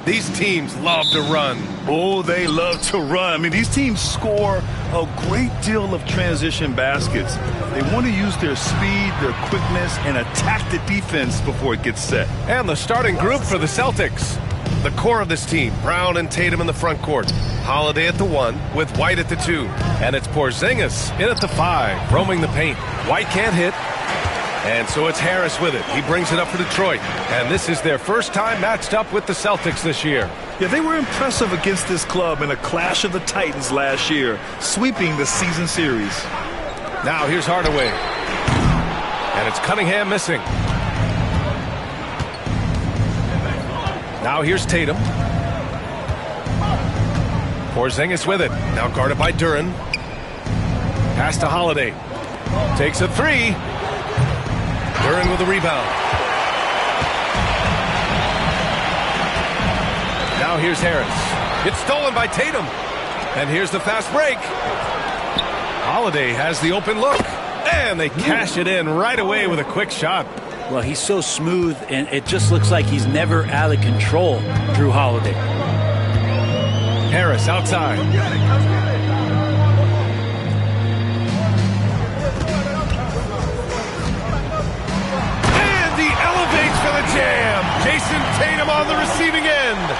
These teams love to run. Oh, they love to run. I mean, these teams score a great deal of transition baskets. They want to use their speed, their quickness, and attack the defense before it gets set. And the starting group for the Celtics. The core of this team, Brown and Tatum in the front court. Holiday at the 1 with White at the 2. And it's Porzingis in at the 5, roaming the paint. White can't hit. And so it's Harris with it. He brings it up for Detroit. And this is their first time matched up with the Celtics this year. Yeah, they were impressive against this club in a clash of the Titans last year, sweeping the season series. Now here's Hardaway. And it's Cunningham missing. Now here's Tatum. Porzingis with it. Now guarded by Duren. Pass to Holiday. Takes a 3. Duren with the rebound. Now here's Harris. It's stolen by Tatum. And here's the fast break. Holiday has the open look. And they cash it in right away with a quick shot. Well, he's so smooth, and it just looks like he's never out of control through Holiday. Harris outside. And he elevates for the jam. Jason Tatum on the receiving end.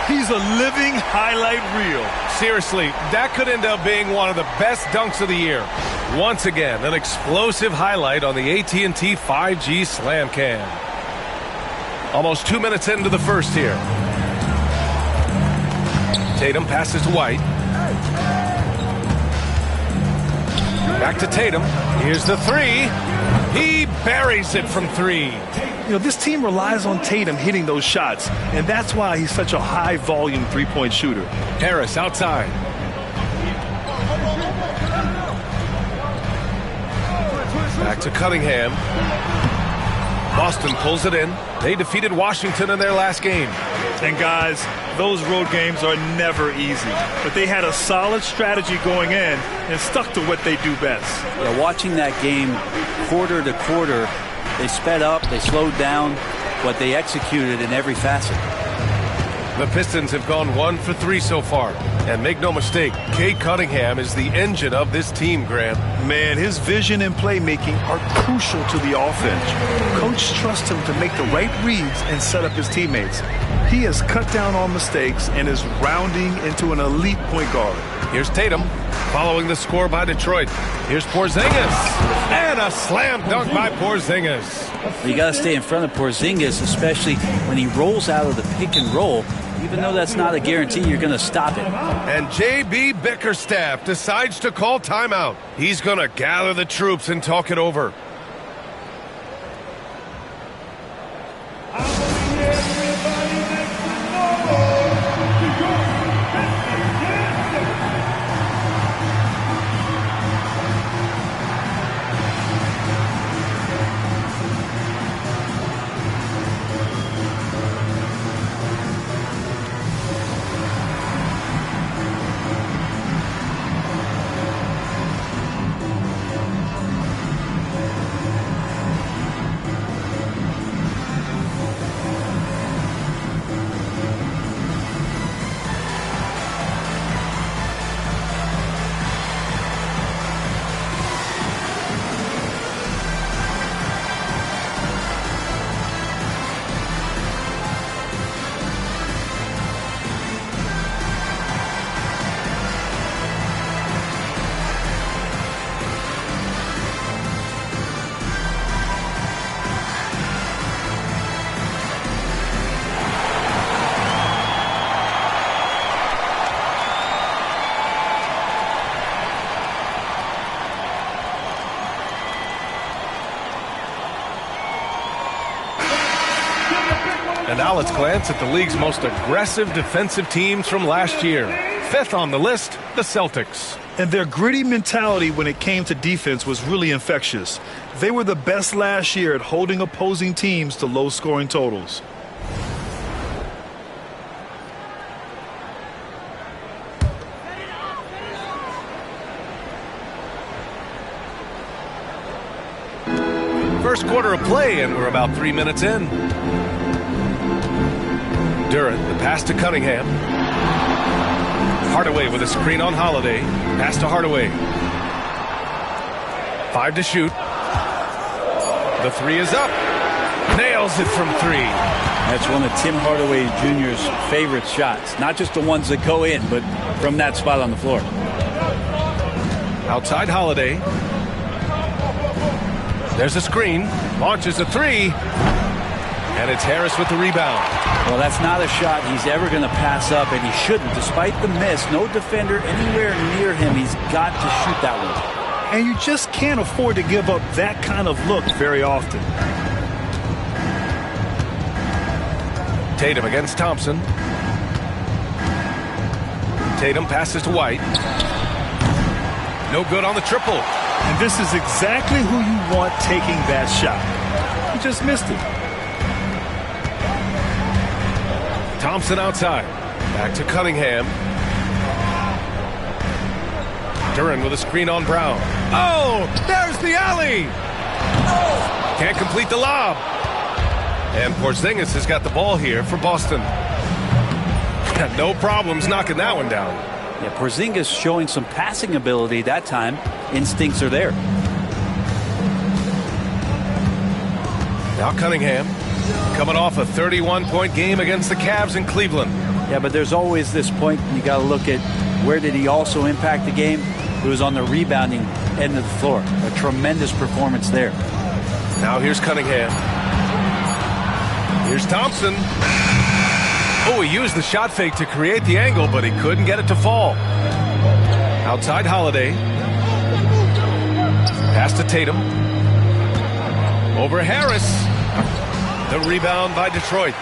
He's a living highlight reel. Seriously, that could end up being one of the best dunks of the year. Once again, an explosive highlight on the AT&T 5G Slam Cam. Almost 2 minutes into the first here. Tatum passes to White. Back to Tatum. Here's the 3. He buries it from 3. You know, this team relies on Tatum hitting those shots, and that's why he's such a high-volume three-point shooter. Harris outside. Back to Cunningham. Boston pulls it in. They defeated Washington in their last game. And guys, those road games are never easy, but they had a solid strategy going in and stuck to what they do best. Yeah, watching that game quarter to quarter, they sped up, they slowed down, but they executed in every facet. The Pistons have gone 1 for 3 so far. And make no mistake, Cade Cunningham is the engine of this team, Grant. Man, his vision and playmaking are crucial to the offense. Coach trusts him to make the right reads and set up his teammates. He has cut down on mistakes and is rounding into an elite point guard. Here's Tatum following the score by Detroit. Here's Porzingis. And a slam dunk by Porzingis. You got to stay in front of Porzingis, especially when he rolls out of the pick and roll. Even though that's not a guarantee, you're going to stop it. And J.B. Bickerstaff decides to call timeout. He's going to gather the troops and talk it over. And now let's glance at the league's most aggressive defensive teams from last year. 5th on the list, the Celtics. And their gritty mentality when it came to defense was really infectious. They were the best last year at holding opposing teams to low-scoring totals. First quarter of play, and we're about 3 minutes in. Durant, the pass to Cunningham. Hardaway with a screen on Holiday. Pass to Hardaway. 5 to shoot. The three is up. Nails it from 3. That's one of Tim Hardaway Jr.'s favorite shots. Not just the ones that go in, but from that spot on the floor. Outside Holiday. There's a screen. Launches a 3. And it's Harris with the rebound. Well, that's not a shot he's ever going to pass up, and he shouldn't. Despite the miss, no defender anywhere near him. He's got to shoot that one. And you just can't afford to give up that kind of look very often. Tatum against Thompson. Tatum passes to White. No good on the triple. And this is exactly who you want taking that shot. He just missed it. Thompson outside. Back to Cunningham. Duran with a screen on Brown. Oh, there's the alley. Can't complete the lob. And Porzingis has got the ball here for Boston. No problems knocking that one down. Yeah, Porzingis showing some passing ability that time. Instincts are there. Now Cunningham coming off a 31-point game against the Cavs in Cleveland. Yeah, but there's always this point you got to look at where did he also impact the game. It was on the rebounding end of the floor. A tremendous performance there. Now here's Cunningham. Here's Thompson. Oh, he used the shot fake to create the angle, but he couldn't get it to fall. Outside Holiday. Pass to Tatum. Over Harris. The rebound by Detroit.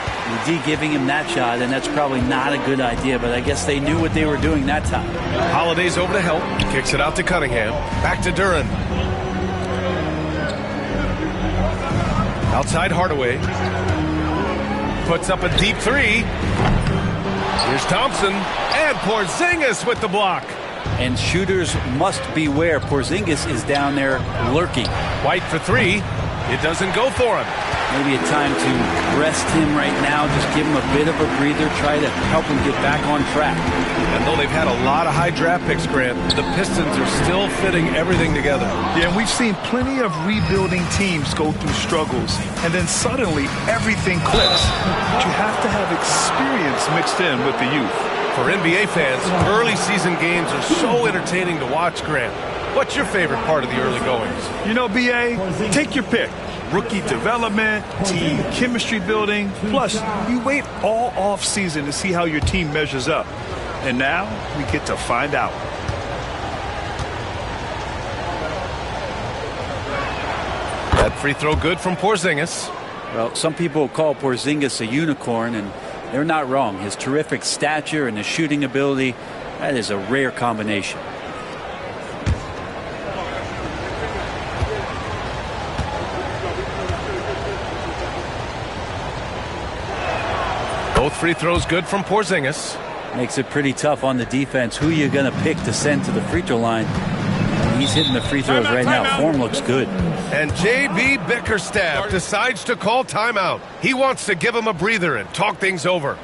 D giving him that shot, and that's probably not a good idea, but I guess they knew what they were doing that time. Holiday's over to help. Kicks it out to Cunningham. Back to Duran. Outside Hardaway. Puts up a deep 3. Here's Thompson. And Porzingis with the block. And shooters must beware. Porzingis is down there lurking. White for 3. It doesn't go for him. Maybe a time to rest him right now. Just give him a bit of a breather. Try to help him get back on track. And though they've had a lot of high draft picks, Grant, the Pistons are still fitting everything together. Yeah, and we've seen plenty of rebuilding teams go through struggles, and then suddenly everything clicks. But you have to have experience mixed in with the youth. For NBA fans, early season games are so entertaining to watch, Grant. What's your favorite part of the early goings? You know, BA, take your pick. Rookie development, team chemistry building. Plus, you wait all off season to see how your team measures up. And now we get to find out. That free throw good from Porzingis. Well, some people call Porzingis a unicorn, and they're not wrong. His terrific stature and his shooting ability, that is a rare combination. Both free throws good from Porzingis. Makes it pretty tough on the defense. Who are you going to pick to send to the free throw line? He's hitting the free throws right now. Form looks good. And J.B. Bickerstaff decides to call timeout. He wants to give him a breather and talk things over.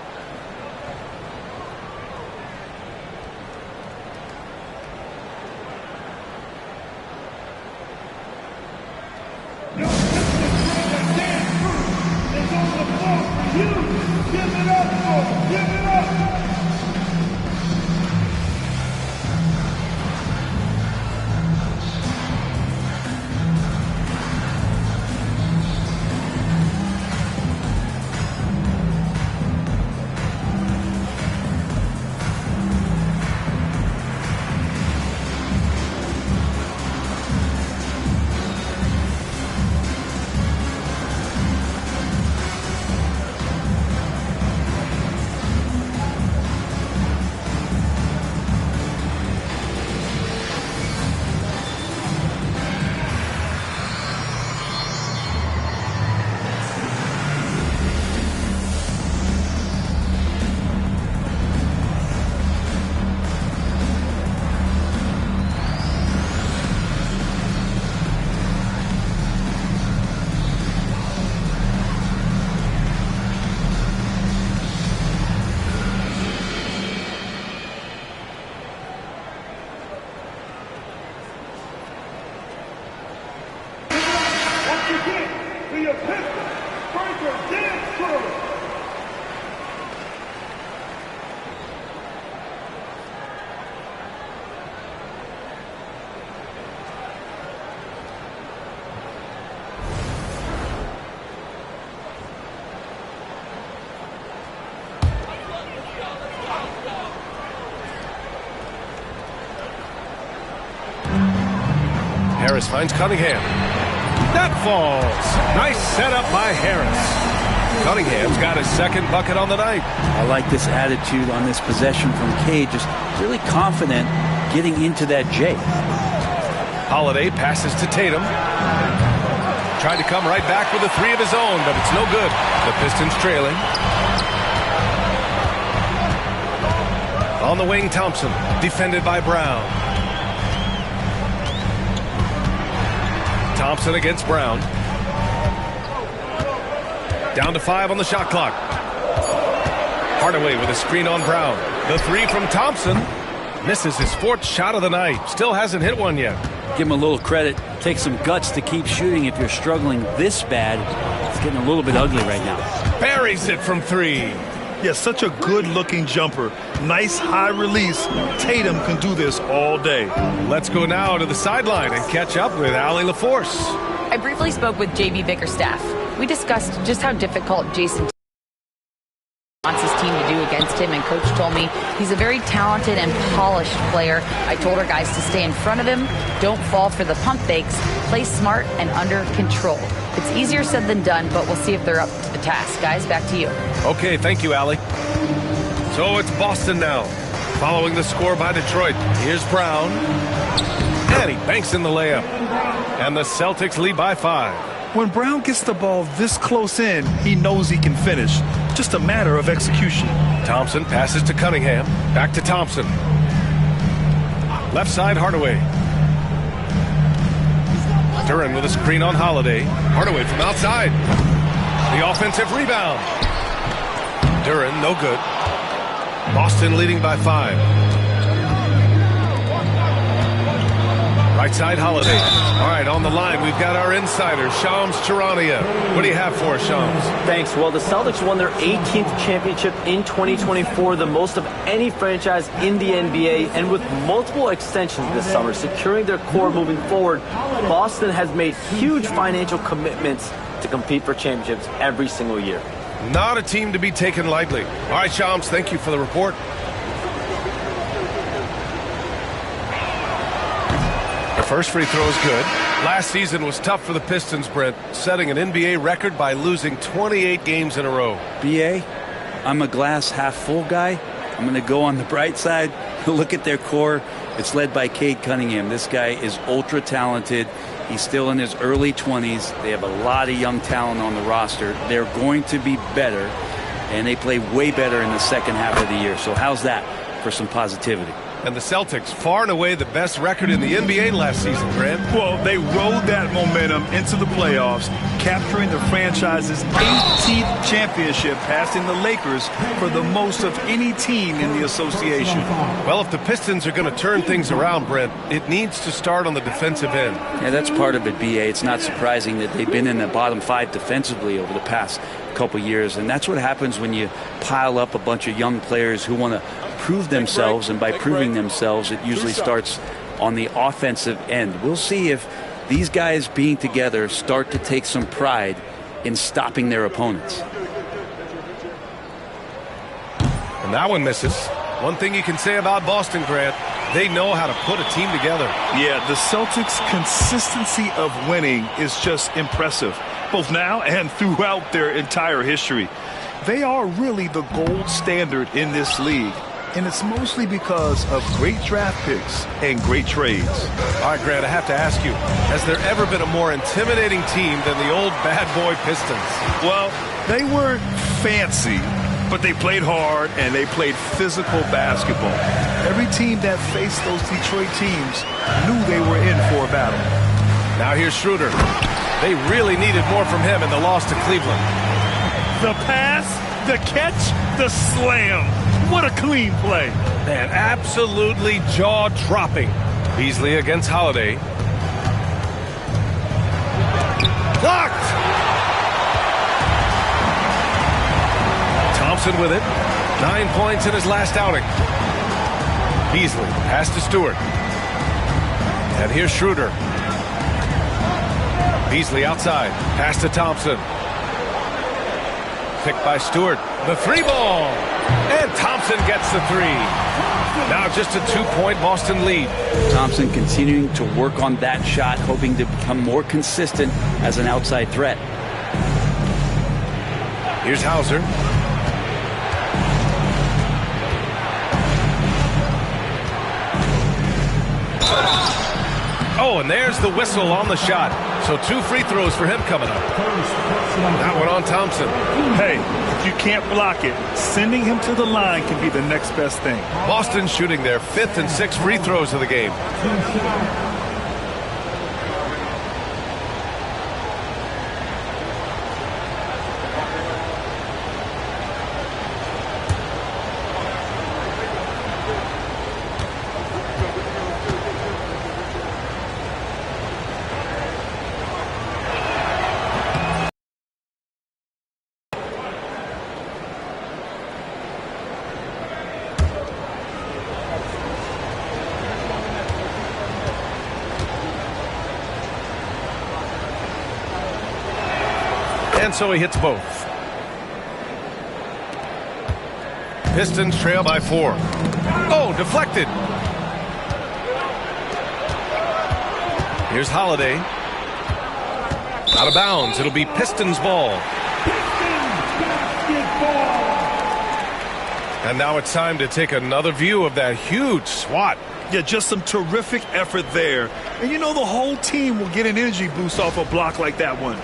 Harris finds Cunningham. That falls. Nice setup by Harris. Cunningham's got his second bucket on the night. I like this attitude on this possession from Cade. Just really confident getting into that J. Holiday passes to Tatum. Tried to come right back with a three of his own, but it's no good. The Pistons trailing. On the wing, Thompson, defended by Brown. Thompson against Brown. Down to 5 on the shot clock. Hardaway with a screen on Brown. The three from Thompson. Misses his 4th shot of the night. Still hasn't hit one yet. Give him a little credit. Take some guts to keep shooting if you're struggling this bad. It's getting a little bit ugly right now. Buries it from 3. Yeah, such a good-looking jumper. Nice high release. Tatum can do this all day. Let's go now to the sideline and catch up with Allie LaForce. I briefly spoke with J.B. Bickerstaff. We discussed just how difficult Jason wants his team to do against him, and Coach told me he's a very talented and polished player. I told our guys to stay in front of him, don't fall for the pump fakes, play smart and under control. It's easier said than done, but we'll see if they're up to the task. Guys, back to you. Okay, thank you, Allie. So it's Boston now, following the score by Detroit. Here's Brown, and he banks in the layup. And the Celtics lead by 5. When Brown gets the ball this close in, he knows he can finish. Just a matter of execution. Thompson passes to Cunningham. Back to Thompson. Left side, Hardaway. Duren with a screen on Holiday. Hardaway from outside. The offensive rebound. Duren, no good. Boston leading by 5. Right side, Holiday. All right, on the line, we've got our insider, Shams Charania. What do you have for us, Shams? Thanks. Well, the Celtics won their 18th championship in 2024, the most of any franchise in the NBA, and with multiple extensions this summer, securing their core moving forward, Boston has made huge financial commitments to compete for championships every single year. Not a team to be taken lightly. All right, Shams, thank you for the report. First free throw is good. Last season was tough for the Pistons, Brent, setting an NBA record by losing 28 games in a row. BA, I'm a glass half full guy. I'm going to go on the bright side. Look at their core. It's led by Cade Cunningham. This guy is ultra talented. He's still in his early 20s. They have a lot of young talent on the roster. They're going to be better, and they play way better in the second half of the year. So how's that for some positivity? And the Celtics, far and away the best record in the NBA last season, Grant. Well, they rode that momentum into the playoffs, capturing the franchise's 18th championship, passing the Lakers for the most of any team in the association. Well, if the Pistons are going to turn things around, Brent, it needs to start on the defensive end. Yeah, that's part of it, BA. It's not surprising that they've been in the bottom 5 defensively over the past couple years, and that's what happens when you pile up a bunch of young players who want to prove themselves, and by proving themselves, it usually starts on the offensive end. We'll see if these guys being together start to take some pride in stopping their opponents. And that one misses. One thing you can say about Boston, Grant, they know how to put a team together. Yeah, the Celtics' consistency of winning is just impressive, both now and throughout their entire history. They are really the gold standard in this league, and it's mostly because of great draft picks and great trades. All right, Grant, I have to ask you, has there ever been a more intimidating team than the old bad boy Pistons? Well, they weren't fancy, but they played hard and they played physical basketball. Every team that faced those Detroit teams knew they were in for a battle. Now here's Schroeder. They really needed more from him in the loss to Cleveland. The pass, the catch, the slam. What a clean play. Man, absolutely jaw-dropping. Beasley against Holiday. Blocked! Thompson with it. 9 points in his last outing. Beasley, pass to Stewart. And here's Schroeder. Beasley outside. Pass to Thompson. Picked by Stewart. The 3 ball. And Thompson gets the 3. Now just a 2-point Boston lead. Thompson continuing to work on that shot, hoping to become more consistent as an outside threat. Here's Hauser. Oh, and there's the whistle on the shot. So 2 free throws for him coming up. That one on Thompson. Hey, if you can't block it, sending him to the line can be the next best thing. Boston shooting their 5th and 6th free throws of the game. And so he hits both. Pistons trail by 4. Oh, deflected. Here's Holiday. Out of bounds. It'll be Pistons ball. And now it's time to take another view of that huge swat. Yeah, just some terrific effort there. And you know the whole team will get an energy boost off a block like that one.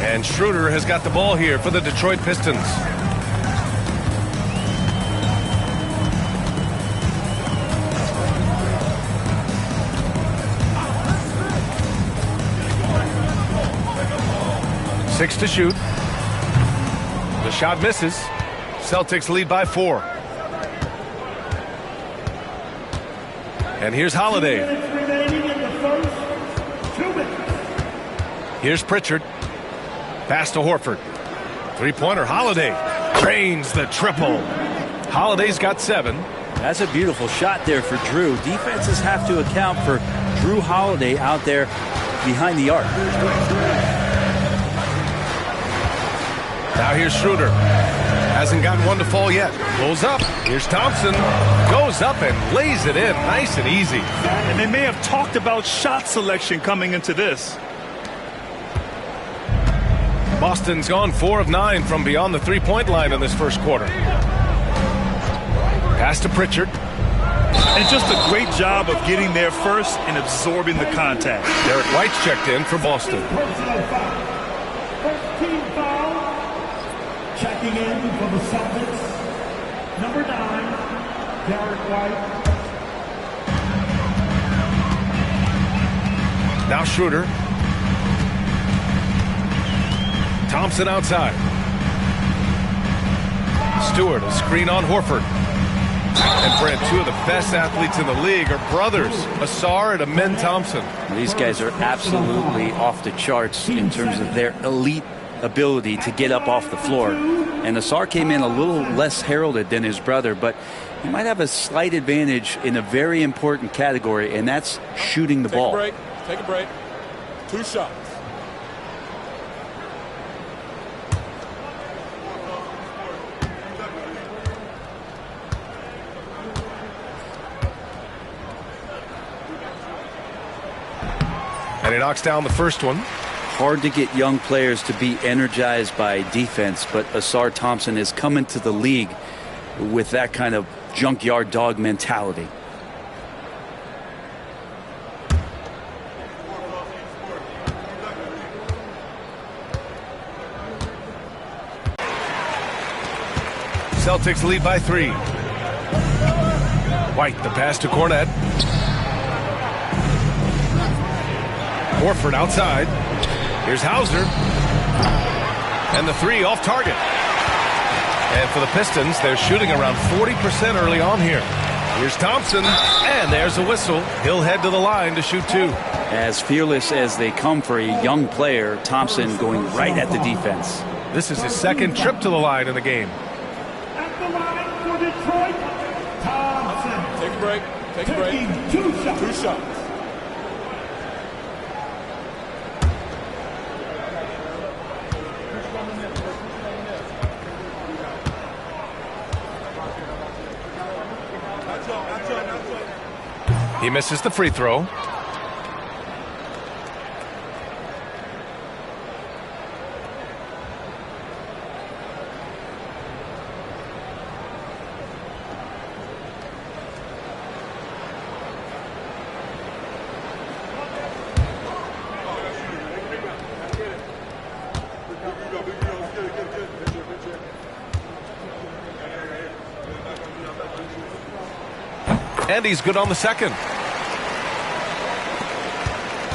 And Schroeder has got the ball here for the Detroit Pistons. Six to shoot. The shot misses. Celtics lead by 4. And here's Holiday. Here's Pritchard. Pass to Horford. Three-pointer, Holiday. Drains the triple. Holiday's got 7. That's a beautiful shot there for Drew. Defenses have to account for Drew Holiday out there behind the arc. Now here's Schroeder. Hasn't gotten one to fall yet. Pulls up. Here's Thompson. Goes up and lays it in. Nice and easy. And they may have talked about shot selection coming into this. Boston's gone 4 of 9 from beyond the three-point line in this first quarter. Pass to Pritchard. And just a great job of getting there first and absorbing the contact. Derek White's checked in for Boston. First team foul. Checking in for the Celtics. Number 9, Derek White. Now Schroeder. Thompson outside. Stewart, a screen on Horford. And Brent, 2 of the best athletes in the league are brothers, Ausar and Amen Thompson. These guys are absolutely off the charts in terms of their elite ability to get up off the floor. And Ausar came in a little less heralded than his brother, but he might have a slight advantage in a very important category, and that's shooting the ball. Take a break. 2 shots. And he knocks down the first one. Hard to get young players to be energized by defense, but Ausar Thompson has come into the league with that kind of junkyard dog mentality. Celtics lead by 3. White, the pass to Cornette. Horford outside. Here's Hauser. And the 3 off target. And for the Pistons, they're shooting around 40% early on here. Here's Thompson. And there's a whistle. He'll head to the line to shoot 2. As fearless as they come for a young player, Thompson going right at the defense. This is his 2nd trip to the line in the game. At the line for Detroit, Thompson. Take a break. Take a break. Taking 2 shots. 2 shots. He misses the free throw. And he's good on the second.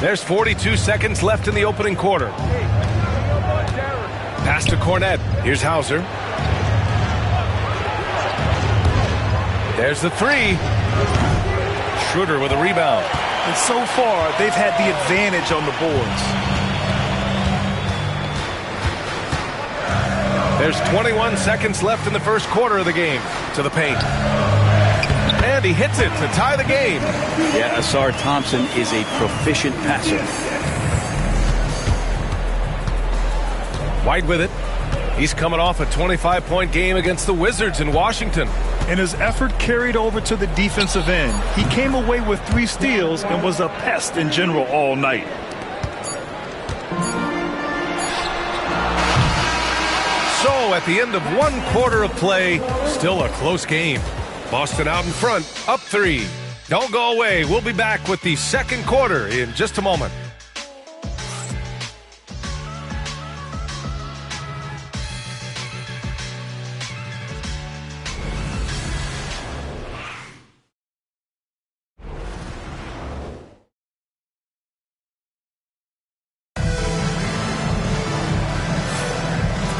There's 42 seconds left in the opening quarter. Pass to Cornette. Here's Hauser. There's the three. Schroeder with a rebound. And so far, they've had the advantage on the boards. There's 21 seconds left in the first quarter of the game. To the paint. And he hits it to tie the game. Yeah, Ausar Thompson is a proficient passer. White with it. He's coming off a 25-point game against the Wizards in Washington. And his effort carried over to the defensive end. He came away with 3 steals and was a pest in general all night. So at the end of 1 quarter of play, still a close game. Boston out in front, up 3. Don't go away. We'll be back with the second quarter in just a moment.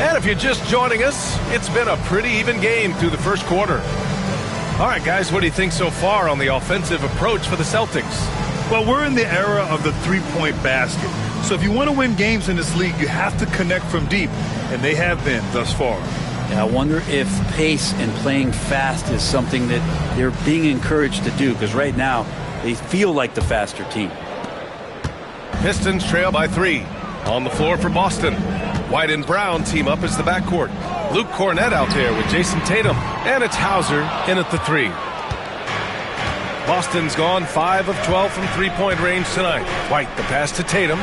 And if you're just joining us, it's been a pretty even game through the first quarter. All right, guys, what do you think so far on the offensive approach for the Celtics? Well, we're in the era of the three-point basket. So if you want to win games in this league, you have to connect from deep, and they have been thus far. Yeah, I wonder if pace and playing fast is something that they're being encouraged to do, because right now they feel like the faster team. Pistons trail by 3. On the floor for Boston. White and Brown team up as the backcourt. Luke Cornette out there with Jason Tatum. And it's Hauser in at the 3. Boston's gone 5 of 12 from three-point range tonight. White, the pass to Tatum.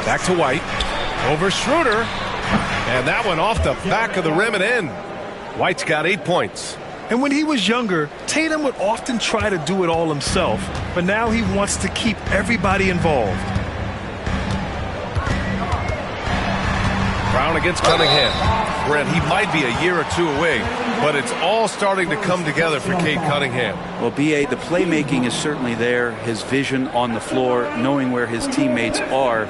Back to White. Over Schroeder. And that one off the back of the rim and in. White's got 8 points. And when he was younger, Tatum would often try to do it all himself. But now he wants to keep everybody involved. Brown against Cunningham. Brent, he might be a year or 2 away, but it's all starting to come together for Cade Cunningham. Well, B.A., the playmaking is certainly there. His vision on the floor, knowing where his teammates are.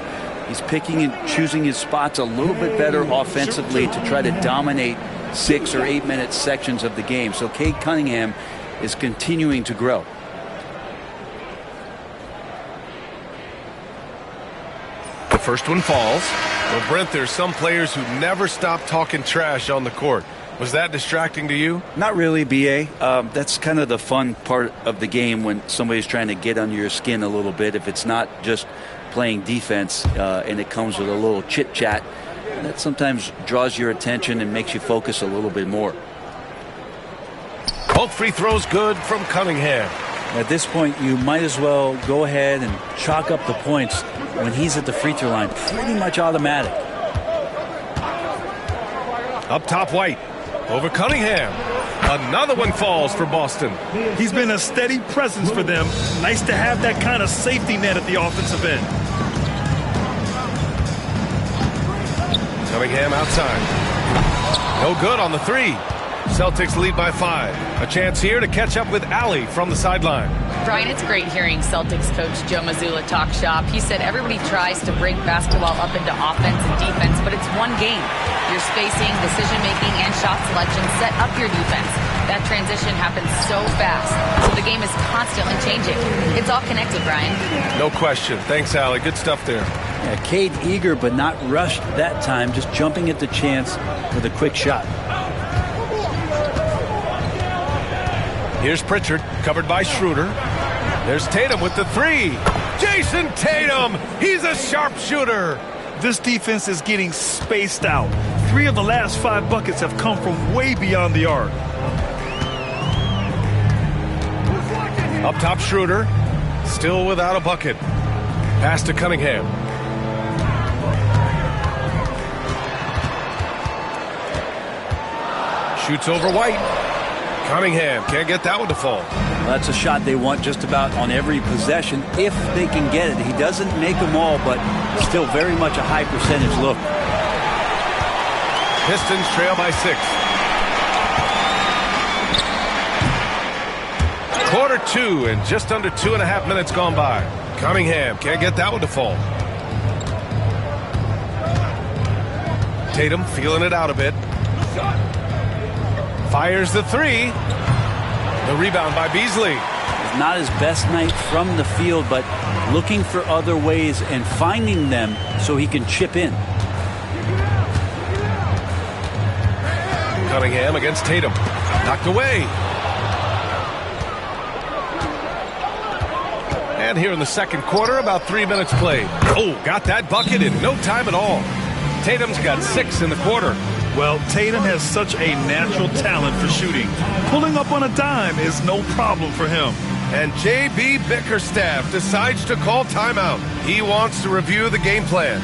He's picking and choosing his spots a little bit better offensively to try to dominate 6 or 8 minute sections of the game. So Cade Cunningham is continuing to grow. The first one falls. Well, Brent, there's some players who never stop talking trash on the court. Was that distracting to you? Not really, B.A. That's kind of the fun part of the game when somebody's trying to get under your skin a little bit. If it's not just playing defense and it comes with a little chit-chat, that sometimes draws your attention and makes you focus a little bit more. Both free throws good from Cunningham. At this point, you might as well go ahead and chalk up the points when he's at the free throw line. Pretty much automatic. Up top, White. Over Cunningham. Another one falls for Boston. He's been a steady presence for them. Nice to have that kind of safety net at the offensive end. Cunningham outside. No good on the 3. Celtics lead by 5. A chance here to catch up with Allie from the sideline. Brian, it's great hearing Celtics coach Joe Mazzulla talk shop. He said everybody tries to break basketball up into offense and defense, but it's one game. Your spacing, decision-making, and shot selection set up your defense. That transition happens so fast, so the game is constantly changing. It's all connected, Brian. No question. Thanks, Allie. Good stuff there. Yeah, Cade eager but not rushed that time, just jumping at the chance with a quick shot. Here's Pritchard, covered by Schroeder. There's Tatum with the 3. Jason Tatum! He's a sharpshooter! This defense is getting spaced out. 3 of the last 5 buckets have come from way beyond the arc. Up top, Schroeder. Still without a bucket. Pass to Cunningham. Shoots over White. Cunningham can't get that one to fall. Well, that's a shot they want just about on every possession if they can get it. He doesn't make them all, but still very much a high percentage look. Pistons trail by 6. Quarter 2 and just under 2.5 minutes gone by. Cunningham can't get that one to fall. Tatum feeling it out a bit. Fires the 3. The rebound by Beasley. Not his best night from the field, but looking for other ways and finding them so he can chip in. Cunningham against Tatum. Knocked away. And here in the second quarter, about 3 minutes played. Oh, got that bucket in no time at all. Tatum's got 6 in the quarter. Well, Tatum has such a natural talent for shooting. Pulling up on a dime is no problem for him. And J.B. Bickerstaff decides to call timeout. He wants to review the game plan.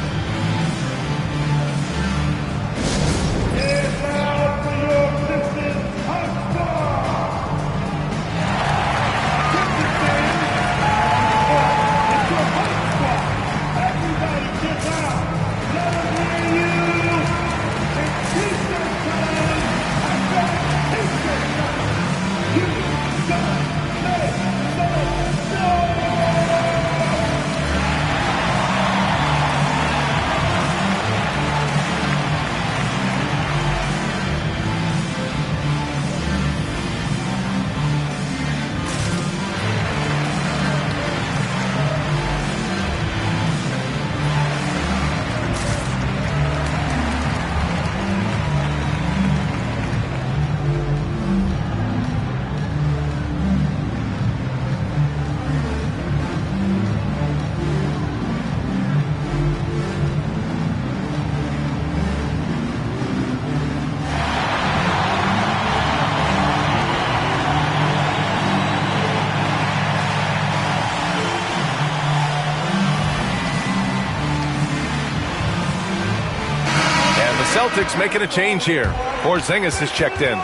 Celtics making a change here. Porzingis is checked in.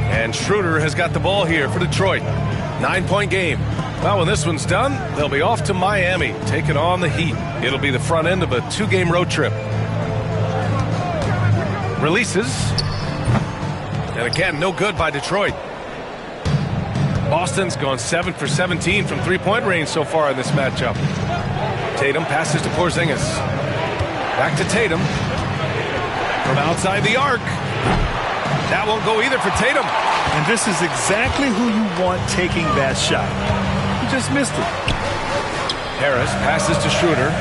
And Schroeder has got the ball here for Detroit. 9-point game. Well, when this one's done, they'll be off to Miami, taking on the Heat. It'll be the front end of a 2-game road trip. Releases. And again, no good by Detroit. Boston's gone 7 for 17 from three-point range so far in this matchup. Tatum passes to Porzingis. Back to Tatum. From outside the arc. That won't go either for Tatum. And this is exactly who you want taking that shot. He just missed it. Harris passes to Schroeder.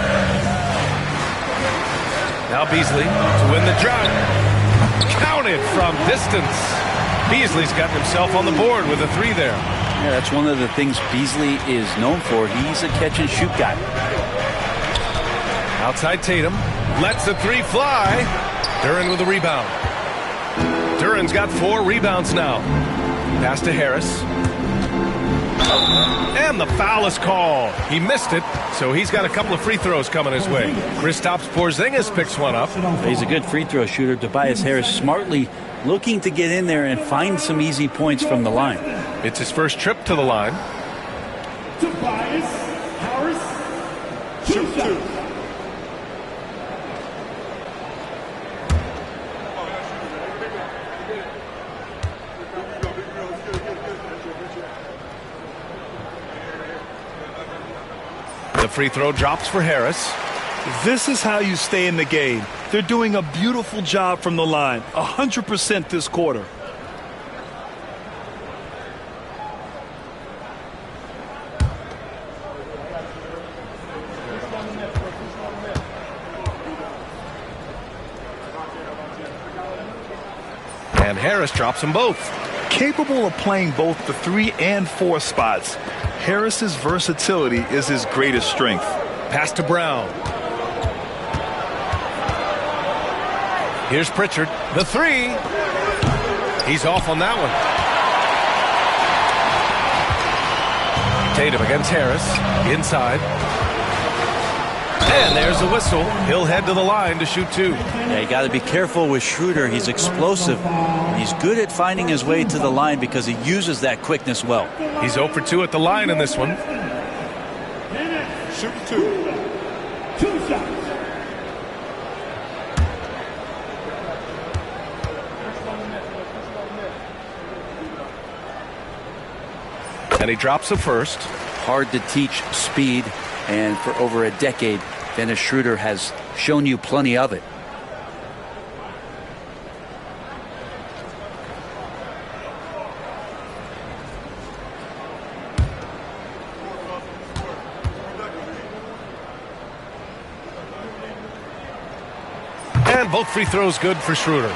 Now Beasley to win the drive. Counted from distance. Beasley's got himself on the board with a 3 there. Yeah, that's one of the things Beasley is known for. He's a catch-and-shoot guy. Outside Tatum. Lets the 3 fly. Duren with a rebound. Duren's got 4 rebounds now. Pass to Harris. And the foul is called. He missed it, so he's got a couple of free throws coming his way. Kristaps Porzingis picks one up. He's a good free throw shooter. Tobias Harris smartly looking to get in there and find some easy points from the line. It's his first trip to the line. Tobias Harris, shoot 2. The free throw drops for Harris. This is how you stay in the game. They're doing a beautiful job from the line. 100% this quarter. And Harris drops them both. Capable of playing both the 3 and 4 spots, Harris's versatility is his greatest strength. Pass to Brown. Here's Pritchard. The 3. He's off on that one. Tatum against Harris. Inside. And there's the whistle. He'll head to the line to shoot 2. Yeah, you got to be careful with Schroeder. He's explosive. He's good at finding his way to the line because he uses that quickness well. He's 0 for 2 at the line in this one. Shoot 2. 2 shots. And he drops the first. Hard to teach speed, and for over a decade, Dennis Schroeder has shown you plenty of it. And both free throws good for Schroeder.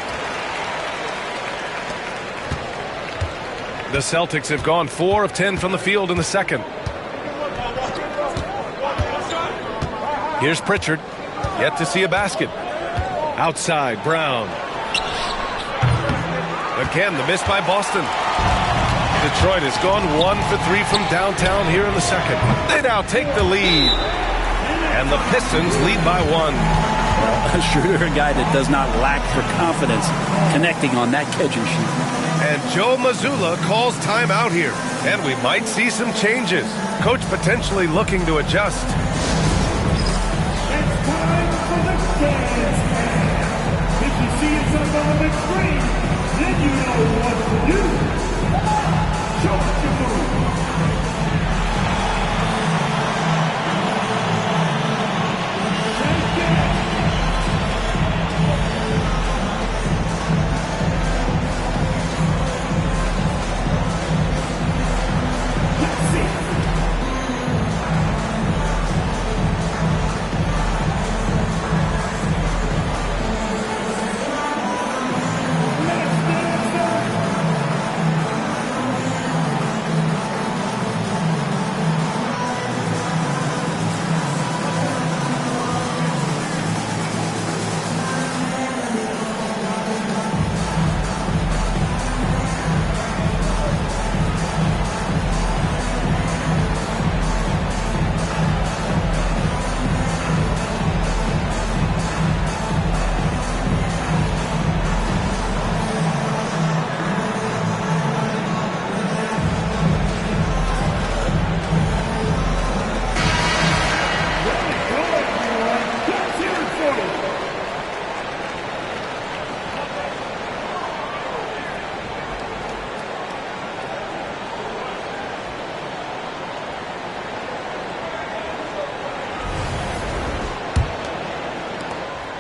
The Celtics have gone 4 of 10 from the field in the second. Here's Pritchard. Yet to see a basket. Outside, Brown. Again, the miss by Boston. Detroit has gone 1 for 3 from downtown here in the second. They now take the lead. And the Pistons lead by 1. Schroeder, a guy that does not lack for confidence, connecting on that catch and shoot. And Joe Mazzulla calls timeout here. And we might see some changes. Coach potentially looking to adjust. It's time for the dance. If you see yourself on the big screen, then you know what to do. Show us your move.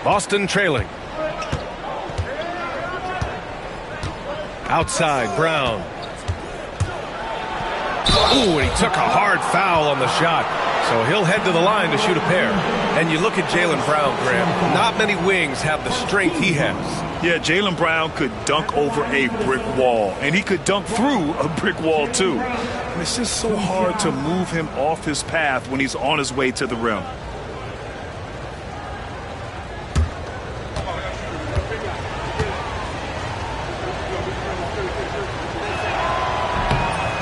Boston trailing. Outside, Brown. Ooh, and he took a hard foul on the shot. So he'll head to the line to shoot a pair. And you look at Jaylen Brown, Graham. Not many wings have the strength he has. Yeah, Jaylen Brown could dunk over a brick wall. And he could dunk through a brick wall, too. And it's just so hard to move him off his path when he's on his way to the rim.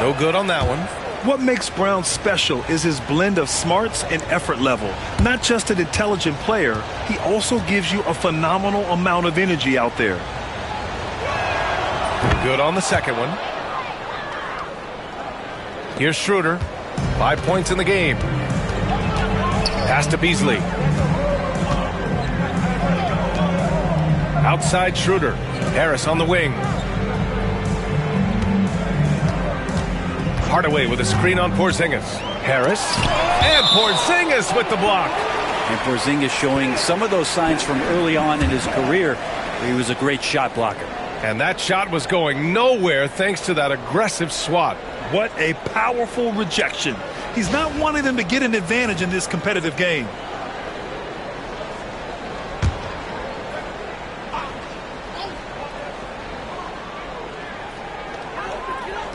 No good on that one. What makes Brown special is his blend of smarts and effort level. Not just an intelligent player, he also gives you a phenomenal amount of energy out there. Good on the second one. Here's Schroeder. 5 points in the game. Pass to Beasley. Outside Schroeder. Harris on the wing. Hardaway with a screen on Porzingis. Harris. And Porzingis with the block. And Porzingis showing some of those signs from early on in his career where he was a great shot blocker. And that shot was going nowhere thanks to that aggressive swat. What a powerful rejection. He's not wanting them to get an advantage in this competitive game.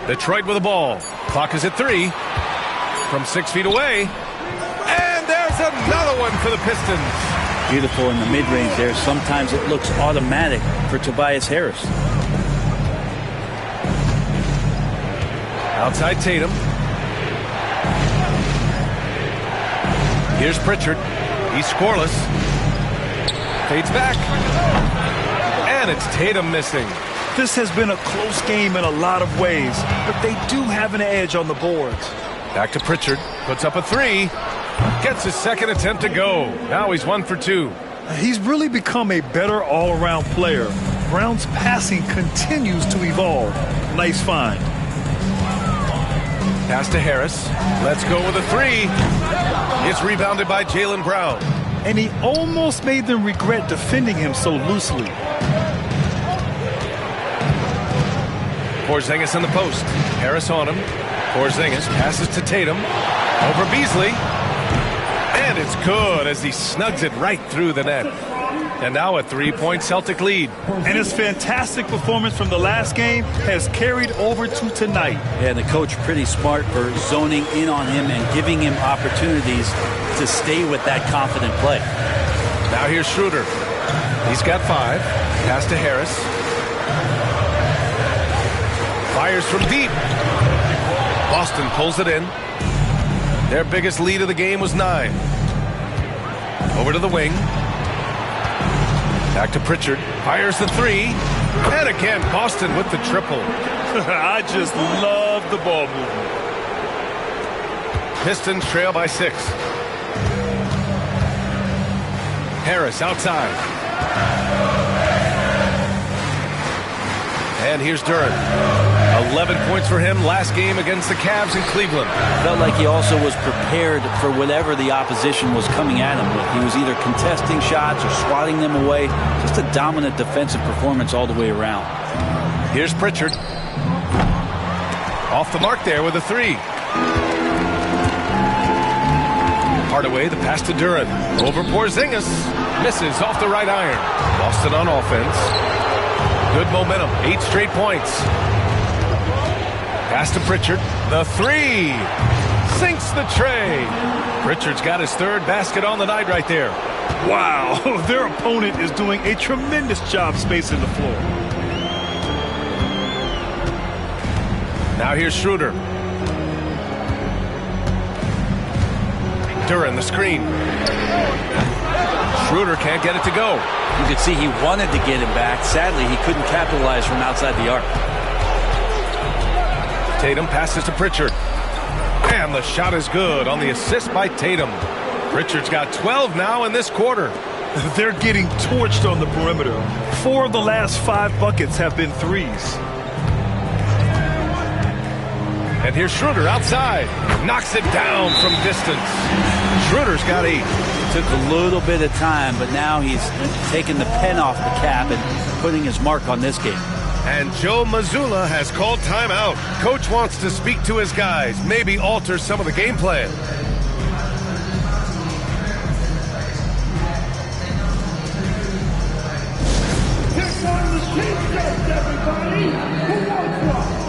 Detroit with the ball. Clock is at 3. From 6 feet away. And there's another one for the Pistons. Beautiful in the mid-range there. Sometimes it looks automatic for Tobias Harris. Outside Tatum. Here's Pritchard. He's scoreless. Fades back. And it's Tatum missing. This has been a close game in a lot of ways, but they do have an edge on the boards. Back to Pritchard. Puts up a 3. Gets his second attempt to go. Now he's 1 for 2. He's really become a better all-around player. Brown's passing continues to evolve. Nice find. Pass to Harris. Let's go with a 3. It's rebounded by Jaylen Brown. And he almost made them regret defending him so loosely. Porzingis in the post. Harris on him. Porzingis passes to Tatum. Over Beasley. And it's good as he snugs it right through the net. And now a 3-point Celtic lead. And his fantastic performance from the last game has carried over to tonight. Yeah, and the coach pretty smart for zoning in on him and giving him opportunities to stay with that confident play. Now here's Schroeder. He's got 5. Pass to Harris. Fires from deep. Boston pulls it in. Their biggest lead of the game was 9. Over to the wing. Back to Pritchard. Fires the 3. And again, Boston with the triple. I just love the ball movement. Pistons trail by 6. Harris outside. And here's Duren. 11 points for him last game against the Cavs in Cleveland. Felt like he also was prepared for whatever the opposition was coming at him with. He was either contesting shots or swatting them away. Just a dominant defensive performance all the way around. Here's Pritchard. Off the mark there with a 3. Hardaway, the pass to Duren. Over Porzingis. Misses off the right iron. Boston on offense. Good momentum. 8 straight points. Pass to Pritchard. The 3. Sinks the tray. Pritchard's got his 3rd basket on the night right there. Wow, their opponent is doing a tremendous job spacing the floor. Now here's Schroeder. Duren, the screen. Schroeder can't get it to go. You could see he wanted to get him back. Sadly, he couldn't capitalize from outside the arc. Tatum passes to Pritchard. And the shot is good on the assist by Tatum. Pritchard's got 12 now in this quarter. They're getting torched on the perimeter. 4 of the last 5 buckets have been 3s. And here's Schroeder outside. Knocks it down from distance. Schroeder's got 8. Took a little bit of time, but now he's taking the pen off the cap and putting his mark on this game. And Joe Mazzulla has called timeout. Coach wants to speak to his guys, maybe alter some of the game plan. Here comes the chief judge, everybody. Who wants one?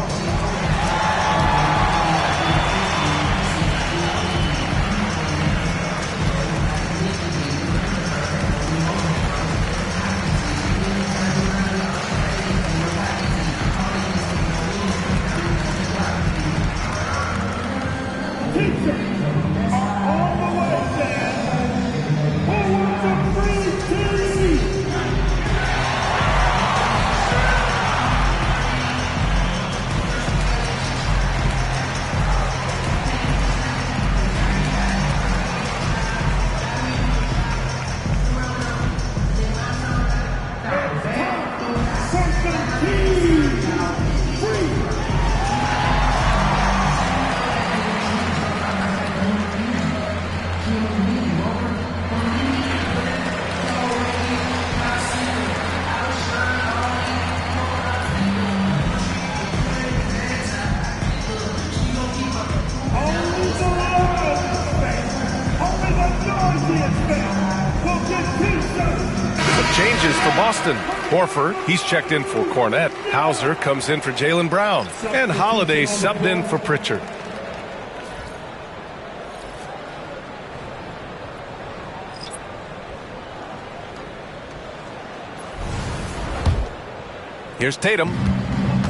changes for Boston. Horford, he's checked in for Cornette. Hauser comes in for Jaylen Brown. And Holiday subbed in for Pritchard. Here's Tatum.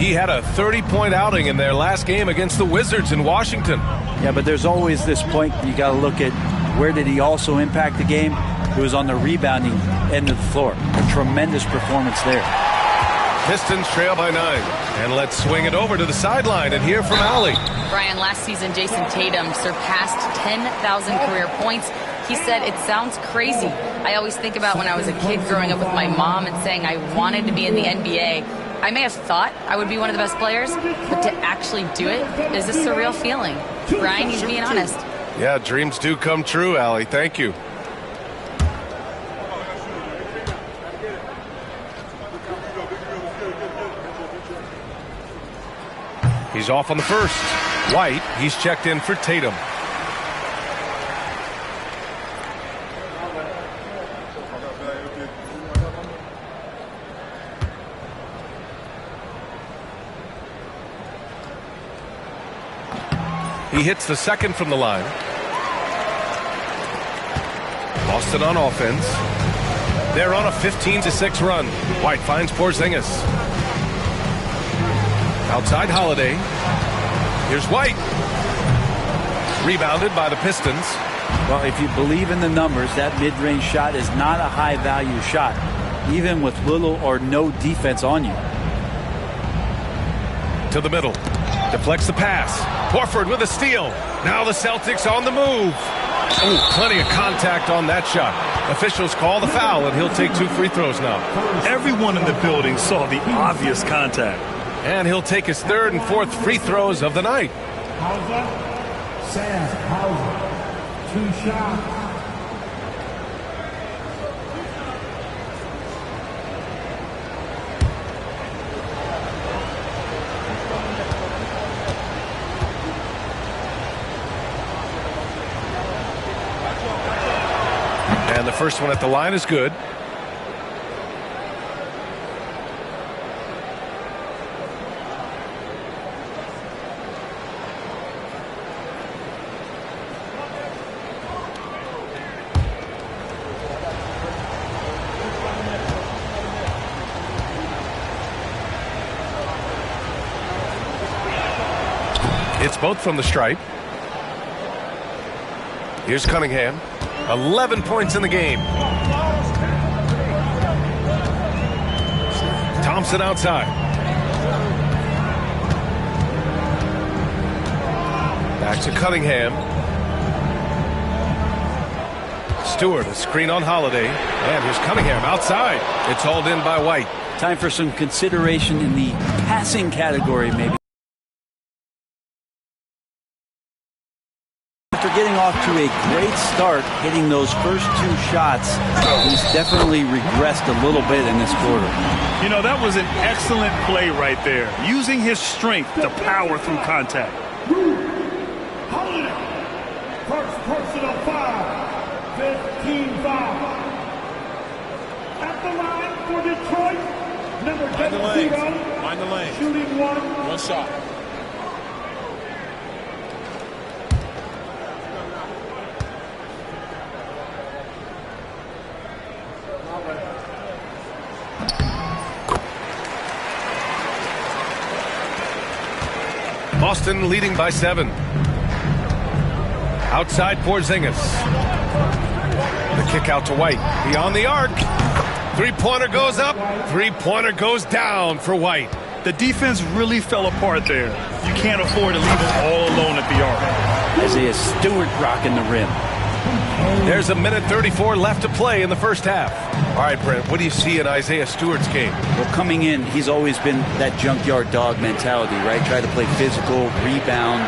He had a 30-point outing in their last game against the Wizards in Washington. Yeah, but there's always this point you got to look at where did he also impact the game. It was on the rebounding end of the floor. A tremendous performance there. Pistons trail by 9. And let's swing it over to the sideline and hear from Allie. Brian, last season, Jason Tatum surpassed 10,000 career points. He said, it sounds crazy. I always think about when I was a kid growing up with my mom and saying I wanted to be in the NBA. I may have thought I would be one of the best players, but to actually do it is a surreal feeling. Brian, he's being honest. Yeah, dreams do come true, Allie. Thank you. He's off on the first. White, he's checked in for Tatum. He hits the second from the line. Boston on offense. They're on a 15-6 run. White finds Porzingis. Outside Holiday. Here's White. Rebounded by the Pistons. Well, if you believe in the numbers, that mid-range shot is not a high-value shot, even with little or no defense on you. To the middle. Deflects the pass. Horford with a steal. Now the Celtics on the move. Ooh, plenty of contact on that shot. Officials call the foul, and he'll take 2 free throws now. Everyone in the building saw the obvious contact. And he'll take his 3rd and 4th free throws of the night. Hauser, Sam Hauser, 2 shots. And the first one at the line is good. It's both from the stripe. Here's Cunningham. 11 points in the game. Thompson outside. Back to Cunningham. Stewart, a screen on Holiday. And here's Cunningham outside. It's hauled in by White. Time for some consideration in the passing category, maybe. After getting off to a great start, hitting those first 2 shots, he's definitely regressed a little bit in this quarter. You know, that was an excellent play right there, using his strength to power through contact. Holiday, first personal foul, 15 foul. At the line for Detroit, number 70, Mind the lane. shooting 1 shot. Boston leading by 7. Outside Porzingis. The kick out to White. Beyond the arc. 3-pointer goes up. 3-pointer goes down for White. The defense really fell apart there. You can't afford to leave it all alone at the arc. Isaiah Stewart rocking the rim. There's a minute 34 left to play in the first half. All right, Brent, what do you see in Isaiah Stewart's game? Well, coming in, he's always been that junkyard dog mentality, right? Try to play physical, rebound,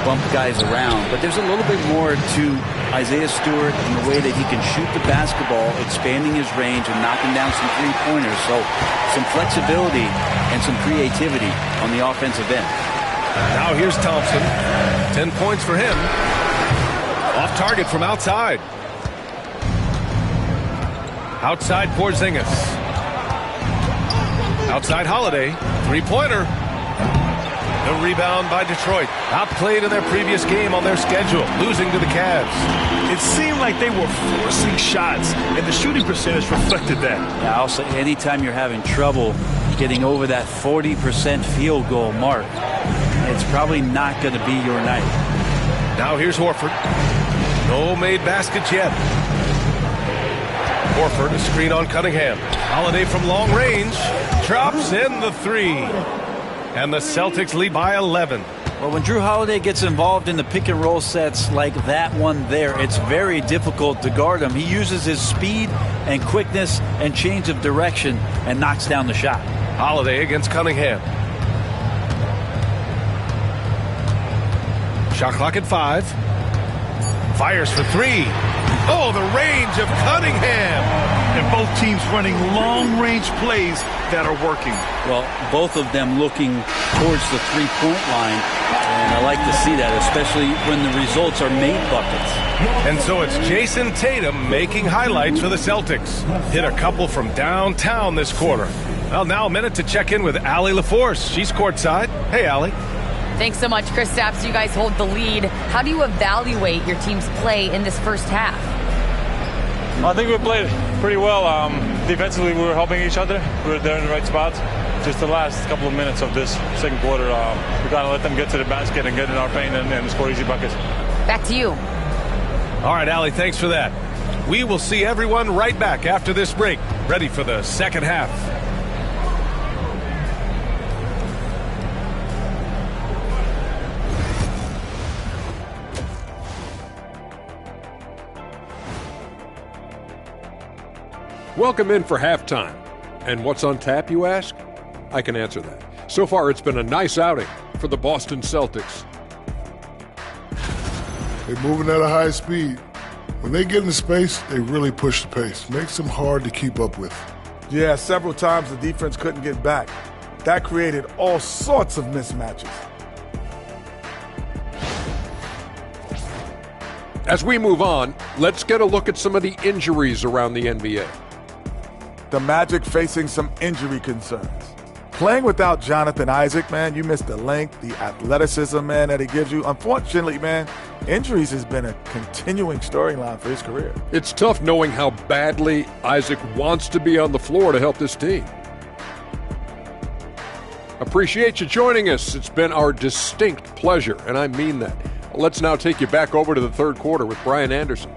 bump guys around. But there's a little bit more to Isaiah Stewart in the way that he can shoot the basketball, expanding his range and knocking down some 3-pointers. So some flexibility and some creativity on the offensive end. Now here's Thompson. 10 points for him. Off target from outside. Outside Porzingis. Outside Holiday. Three-pointer. The rebound by Detroit. Outplayed in their previous game on their schedule, losing to the Cavs. It seemed like they were forcing shots, and the shooting percentage reflected that. Yeah, I'll say anytime you're having trouble getting over that 40% field goal mark, it's probably not going to be your night. Now here's Horford. No made baskets yet. Horford, a screen on Cunningham. Holiday from long range. Drops in the three. And the Celtics lead by 11. Well, when Drew Holiday gets involved in the pick and roll sets like that one there, it's very difficult to guard him. He uses his speed and quickness and change of direction and knocks down the shot. Holiday against Cunningham. Shot clock at 5. Fires for 3. Oh, the range of Cunningham. And both teams running long-range plays that are working. Well, both of them looking towards the three-point line, and I like to see that, especially when the results are made buckets. And so it's Jason Tatum making highlights for the Celtics. Hit a couple from downtown this quarter. Well, now a minute to check in with Allie LaForce. She's courtside. Hey, Allie. Thanks so much, Kristaps. You guys hold the lead. How do you evaluate your team's play in this first half? I think we played pretty well. Defensively, we were helping each other. We were there in the right spots. Just the last couple of minutes of this second quarter, we got to let them get to the basket and get in our paint and score easy buckets. Back to you. All right, Allie, thanks for that. We will see everyone right back after this break, ready for the second half. Welcome in for halftime. And what's on tap, you ask? I can answer that. So far, it's been a nice outing for the Boston Celtics. They're moving at a high speed. When they get into space, they really push the pace. Makes them hard to keep up with. Yeah, several times the defense couldn't get back. That created all sorts of mismatches. As we move on, let's get a look at some of the injuries around the NBA. The Magic facing some injury concerns. Playing without Jonathan Isaac, man, you miss the length, the athleticism, man, that he gives you. Unfortunately, man, injuries has been a continuing storyline for his career. It's tough knowing how badly Isaac wants to be on the floor to help this team. Appreciate you joining us. It's been our distinct pleasure, and I mean that. Let's now take you back over to the third quarter with Brian Anderson.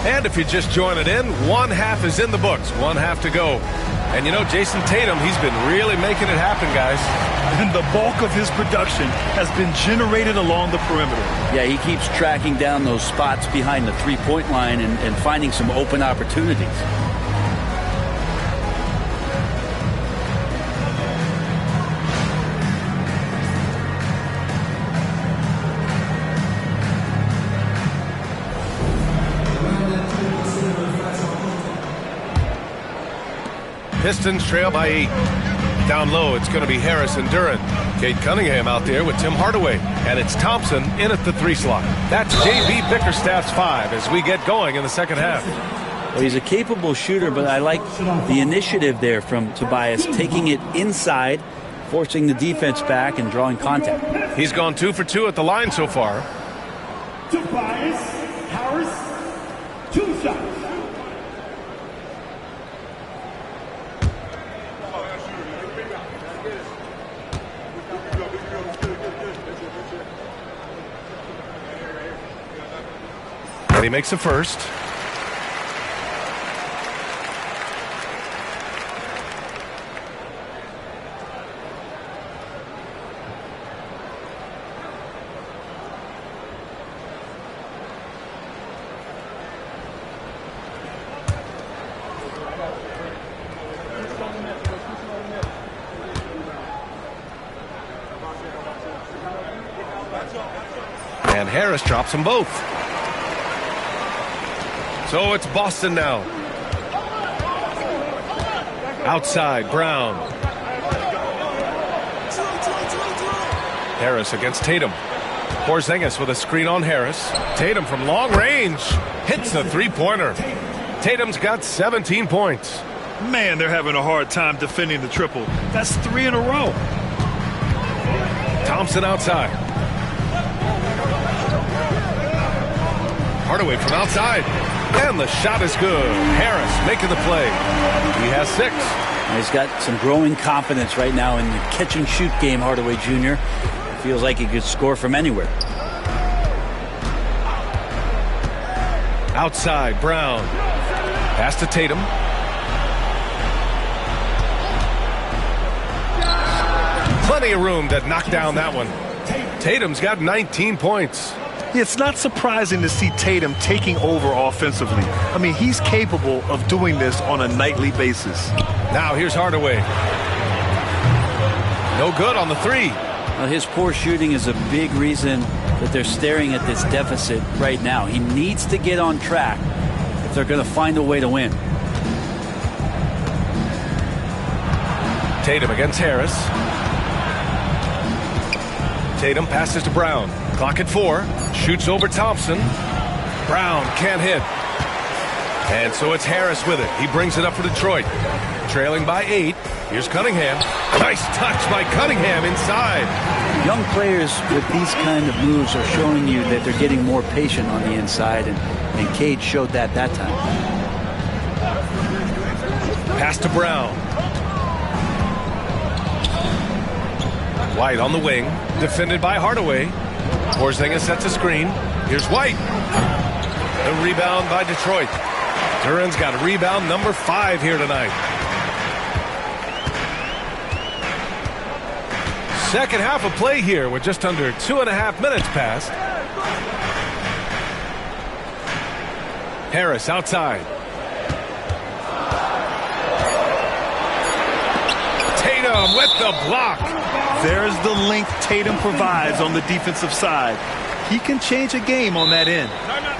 And if you're just joining in, one half is in the books, one half to go. And you know, Jason Tatum, he's been really making it happen, guys. And the bulk of his production has been generated along the perimeter. Yeah, he keeps tracking down those spots behind the three-point line and finding some open opportunities. Pistons trail by 8. Down low, it's going to be Harris and Duren. Cade Cunningham out there with Tim Hardaway. And it's Thompson in at the 3 slot. That's J.B. Bickerstaff's 5 as we get going in the second half. Well, he's a capable shooter, but I like the initiative there from Tobias, taking it inside, forcing the defense back and drawing contact. He's gone 2 for 2 at the line so far. Tobias Harris, 2 shots. And he makes the first. And Harris drops them both. So it's Boston now. Outside, Brown. Harris against Tatum. Porzingis with a screen on Harris. Tatum from long range hits a three-pointer. Tatum's got 17 points. Man, they're having a hard time defending the triple. That's 3 in a row. Thompson outside. Hardaway from outside. And the shot is good. Harris making the play. He has 6. He's got some growing confidence right now in the catch-and-shoot game, Hardaway Jr. Feels like he could score from anywhere. Outside, Brown. Pass to Tatum. Plenty of room to knock down that one. Tatum's got 19 points. It's not surprising to see Tatum taking over offensively. I mean, he's capable of doing this on a nightly basis. Now here's Hardaway. No good on the 3. Well, his poor shooting is a big reason that they're staring at this deficit right now. He needs to get on track if they're going to find a way to win. Tatum against Harris. Tatum passes to Brown. Clock at 4. Shoots over Thompson. Brown can't hit. And so it's Harris with it. He brings it up for Detroit. Trailing by 8. Here's Cunningham. Nice touch by Cunningham inside. Young players with these kind of moves are showing you that they're getting more patient on the inside, and Cade showed that time. Pass to Brown. White on the wing. Defended by Hardaway. Porzingis sets a screen. Here's White. The rebound by Detroit. Duran's got rebound number 5 here tonight. Second half of play here with just under 2.5 minutes passed. Harris outside. Tatum with the block. There's the length Tatum provides on the defensive side. He can change a game on that end.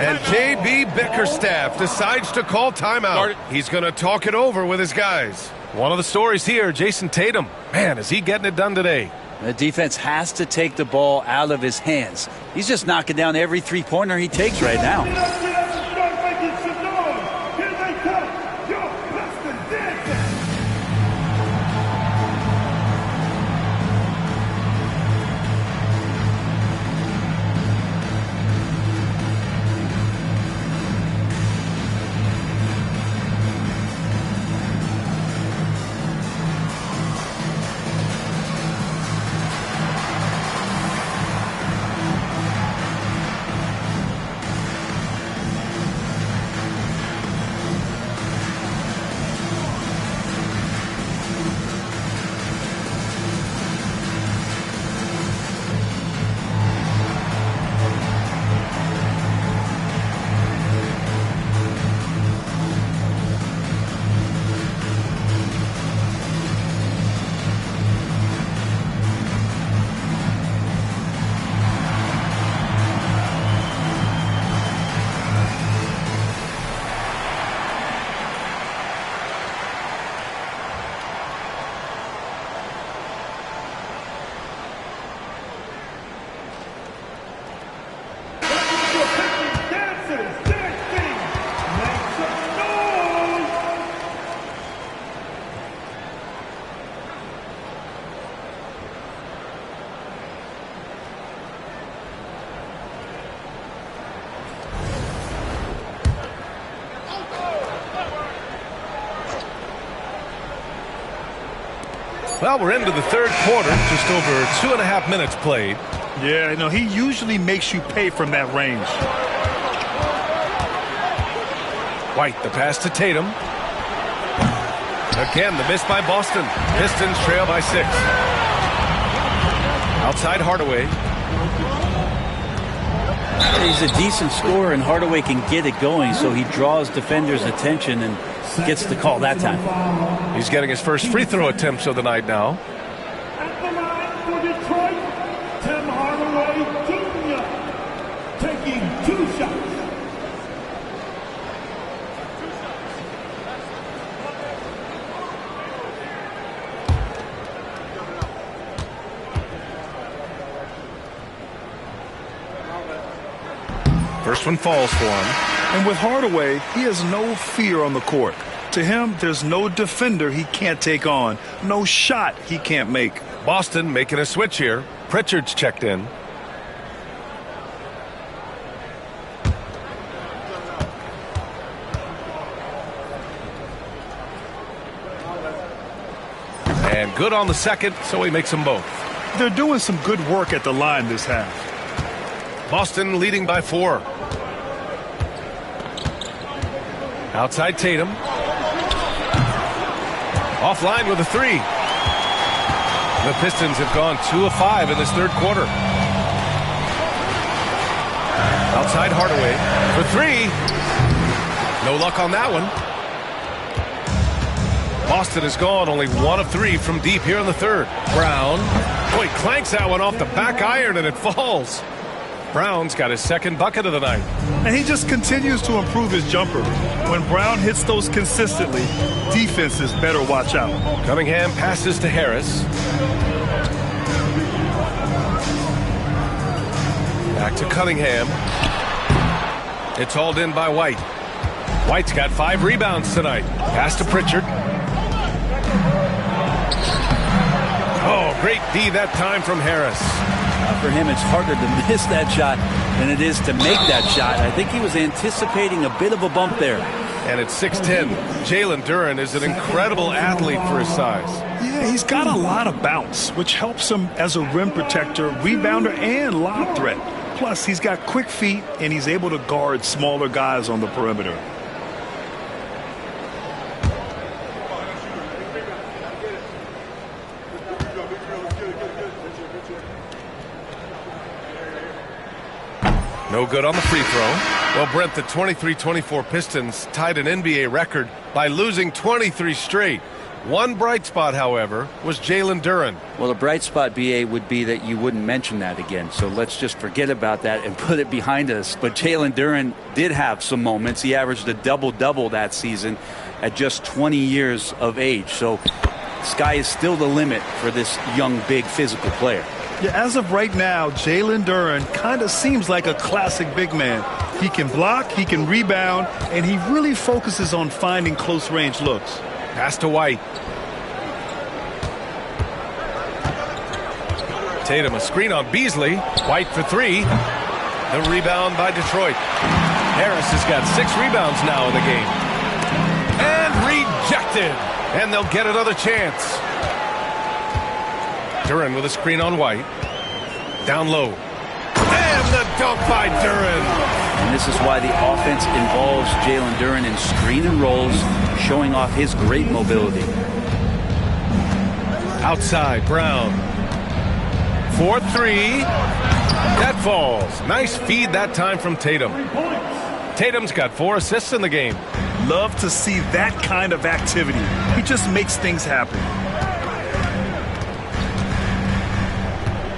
And J.B. Bickerstaff decides to call timeout. He's going to talk it over with his guys. One of the stories here, Jason Tatum. Man, is he getting it done today? The defense has to take the ball out of his hands. He's just knocking down every three-pointer he takes right now. Well, we're into the third quarter, just over 2.5 minutes played. Yeah, no, he usually makes you pay from that range. White, the pass to Tatum. Again, the miss by Boston. Pistons trail by 6. Outside Hardaway. He's a decent scorer, and Hardaway can get it going, so he draws defenders' attention and gets the call that time. He's getting his first free throw attempts of the night now. At the line for Detroit, Tim Hardaway Jr. taking 2 shots. First one falls for him. And with Hardaway, he has no fear on the court. To him, there's no defender he can't take on, no shot he can't make. Boston making a switch here. Pritchard's checked in. And good on the second, so he makes them both. They're doing some good work at the line this half. Boston leading by 4. Outside Tatum. Offline with a 3. The Pistons have gone 2 of 5 in this third quarter. Outside Hardaway for 3. No luck on that one. Boston has gone only 1 of 3 from deep here in the third. Brown. Boy, clanks that one off the back iron and it falls. Brown's got his second bucket of the night. And he just continues to improve his jumper. When Brown hits those consistently, defenses better watch out. Cunningham passes to Harris. Back to Cunningham. It's hauled in by White. White's got 5 rebounds tonight. Pass to Pritchard. Oh, great D that time from Harris. For him, it's harder to miss that shot than it is to make that shot. I think he was anticipating a bit of a bump there. And at 6'10", Jalen Duren is an incredible athlete for his size. Yeah, he's got a lot of bounce, which helps him as a rim protector, rebounder, and lob threat. Plus, he's got quick feet, and he's able to guard smaller guys on the perimeter. No good on the free throw. Well, Brent, the 23-24 Pistons tied an NBA record by losing 23 straight. One bright spot, however, was Jalen Duren. Well, the bright spot, BA, would be that you wouldn't mention that again. So let's just forget about that and put it behind us. But Jalen Duren did have some moments. He averaged a double-double that season at just 20 years of age. So sky is still the limit for this young, big, physical player. Yeah, as of right now, Jalen Duren kind of seems like a classic big man. He can block, he can rebound, and he really focuses on finding close-range looks. Pass to White. Tatum a screen on Beasley. White for 3. The rebound by Detroit. Harris has got 6 rebounds now in the game. And rejected. And they'll get another chance. Duren with a screen on White. Down low. And the dunk by Duren. And this is why the offense involves Jalen Duren in screen and rolls, showing off his great mobility. Outside, Brown. 4-3. That falls. Nice feed that time from Tatum. Tatum's got 4 assists in the game. Love to see that kind of activity. He just makes things happen.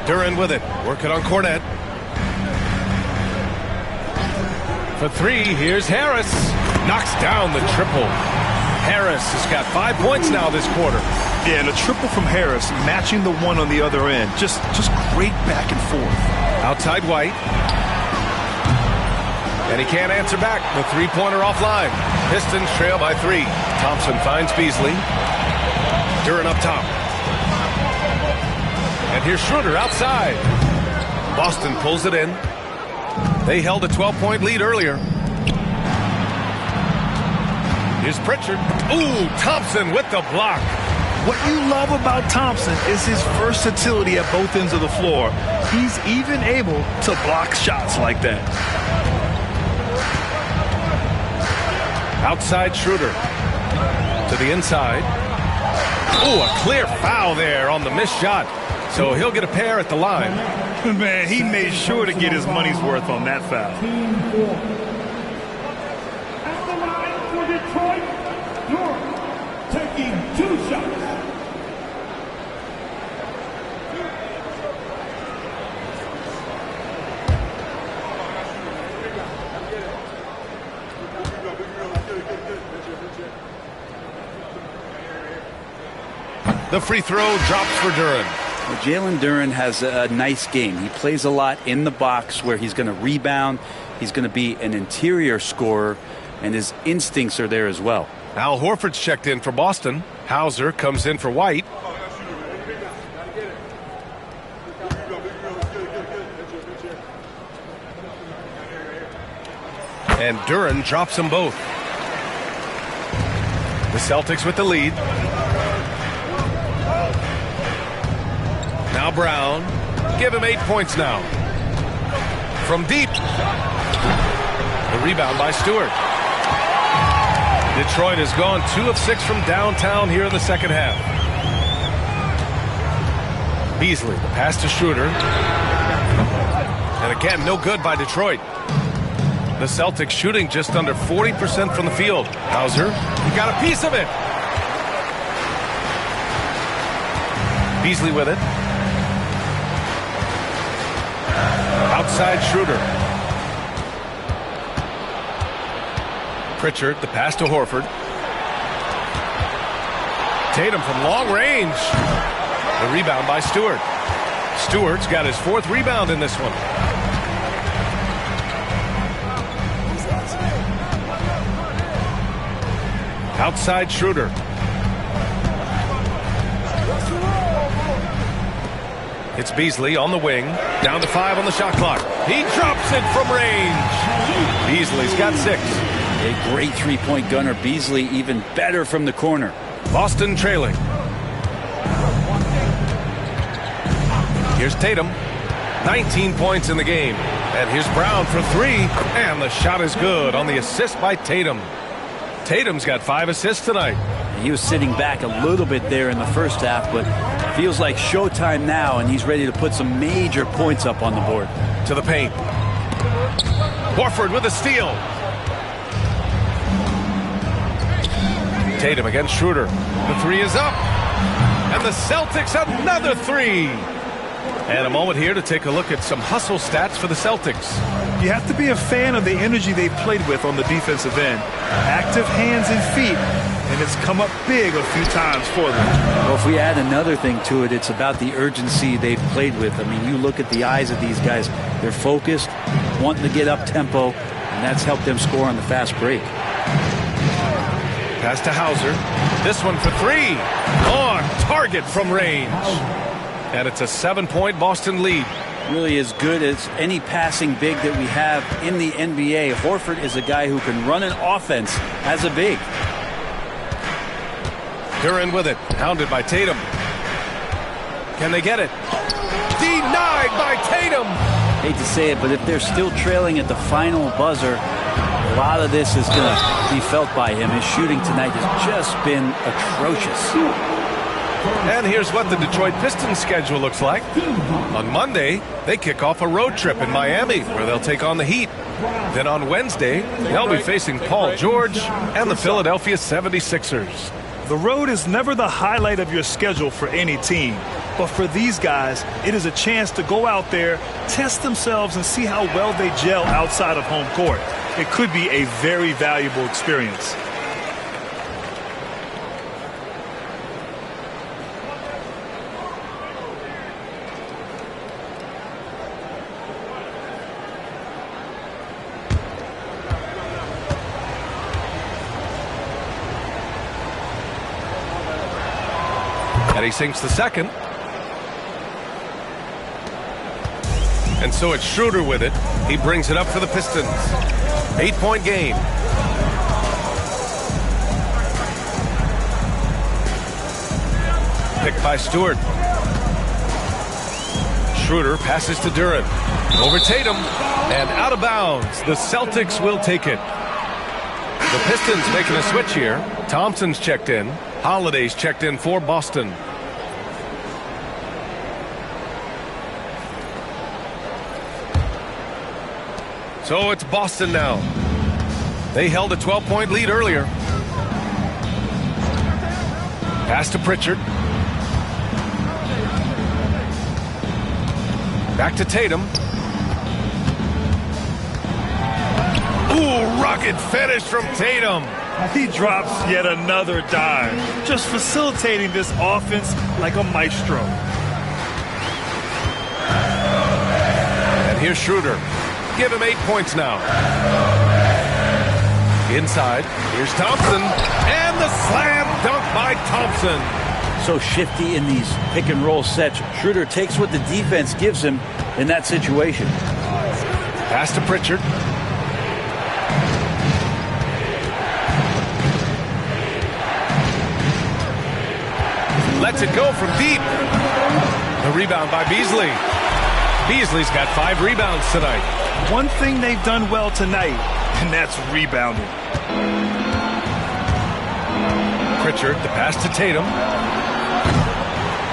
Duren with it. Working on Cornette. For 3, here's Harris. Knocks down the triple. Harris has got 5 points now this quarter. Yeah, and a triple from Harris, matching the one on the other end. Just great back and forth. Outside White. And he can't answer back. The three-pointer offline. Pistons trail by 3. Thompson finds Beasley. Duren up top. And here's Schroeder outside. Boston pulls it in. They held a 12-point lead earlier. Here's Pritchard. Ooh, Thompson with the block. What you love about Thompson is his versatility at both ends of the floor. He's even able to block shots like that. Outside Schroeder. To the inside. Ooh, a clear foul there on the missed shot. So he'll get a pair at the line. Man, he made sure to get his money's worth on that foul. At the line for Detroit, Duren taking 2 shots. The free throw drops for Duren. Jalen Duren has a nice game. He plays a lot in the box where he's going to rebound. He's going to be an interior scorer, and his instincts are there as well. Al Horford's checked in for Boston. Hauser comes in for White. And Duren drops them both. The Celtics with the lead. Now Brown. Give him 8 points now. From deep. The rebound by Stewart. Detroit has gone 2 of 6 from downtown here in the second half. Beasley, the pass to Schroeder. And again, no good by Detroit. The Celtics shooting just under 40% from the field. Hauser, he got a piece of it. Beasley with it. Outside Schroeder. Pritchard, the pass to Horford. Tatum from long range. The rebound by Stewart. Stewart's got his 4th rebound in this one. Outside Schroeder. It's Beasley on the wing. Down to 5 on the shot clock. He drops it from range. Beasley's got 6. A great three-point gunner. Beasley even better from the corner. Boston trailing. Here's Tatum. 19 points in the game. And here's Brown for 3. And the shot is good on the assist by Tatum. Tatum's got 5 assists tonight. He was sitting back a little bit there in the first half, but feels like showtime now, and he's ready to put some major points up on the board. To the paint. Horford with a steal. Tatum against Schroeder. The 3 is up. And the Celtics another 3. And a moment here to take a look at some hustle stats for the Celtics. You have to be a fan of the energy they've played with on the defensive end. Active hands and feet, and it's come up big a few times for them. Well, if we add another thing to it, it's about the urgency they've played with. I mean, you look at the eyes of these guys. They're focused, wanting to get up tempo, and that's helped them score on the fast break. Pass to Hauser. This one for 3. On target from range. And it's a 7-point Boston lead. Really as good as any passing big that we have in the NBA. Horford is a guy who can run an offense as a big. Duren with it. Hounded by Tatum. Can they get it? Denied by Tatum. Hate to say it, but if they're still trailing at the final buzzer, a lot of this is going to be felt by him. His shooting tonight has just been atrocious. And here's what the Detroit Pistons schedule looks like. On Monday, they kick off a road trip in Miami, where they'll take on the Heat. Then on Wednesday, they'll be facing Paul George and the Philadelphia 76ers. The road is never the highlight of your schedule for any team. But for these guys, it is a chance to go out there, test themselves, and see how well they gel outside of home court. It could be a very valuable experience. And he sinks the second. And so it's Schroeder with it. He brings it up for the Pistons. 8-point game. Picked by Stewart. Schroeder passes to Duren. Over Tatum. And out of bounds. The Celtics will take it. The Pistons making a switch here. Thompson's checked in. Holiday's checked in for Boston. So it's Boston now. They held a 12-point lead earlier. Pass to Pritchard. Back to Tatum. Ooh, rocket finish from Tatum. He drops yet another dime, just facilitating this offense like a maestro. And here's Schroeder. Give him 8 points now. Inside, here's Thompson. And the slam dunk by Thompson. So shifty in these pick and roll sets. Schroeder takes what the defense gives him in that situation. Pass to Pritchard. Lets it go from deep. The rebound by Beasley. Beasley's got 5 rebounds tonight. One thing they've done well tonight, and that's rebounding. Pritchard, the pass to Tatum.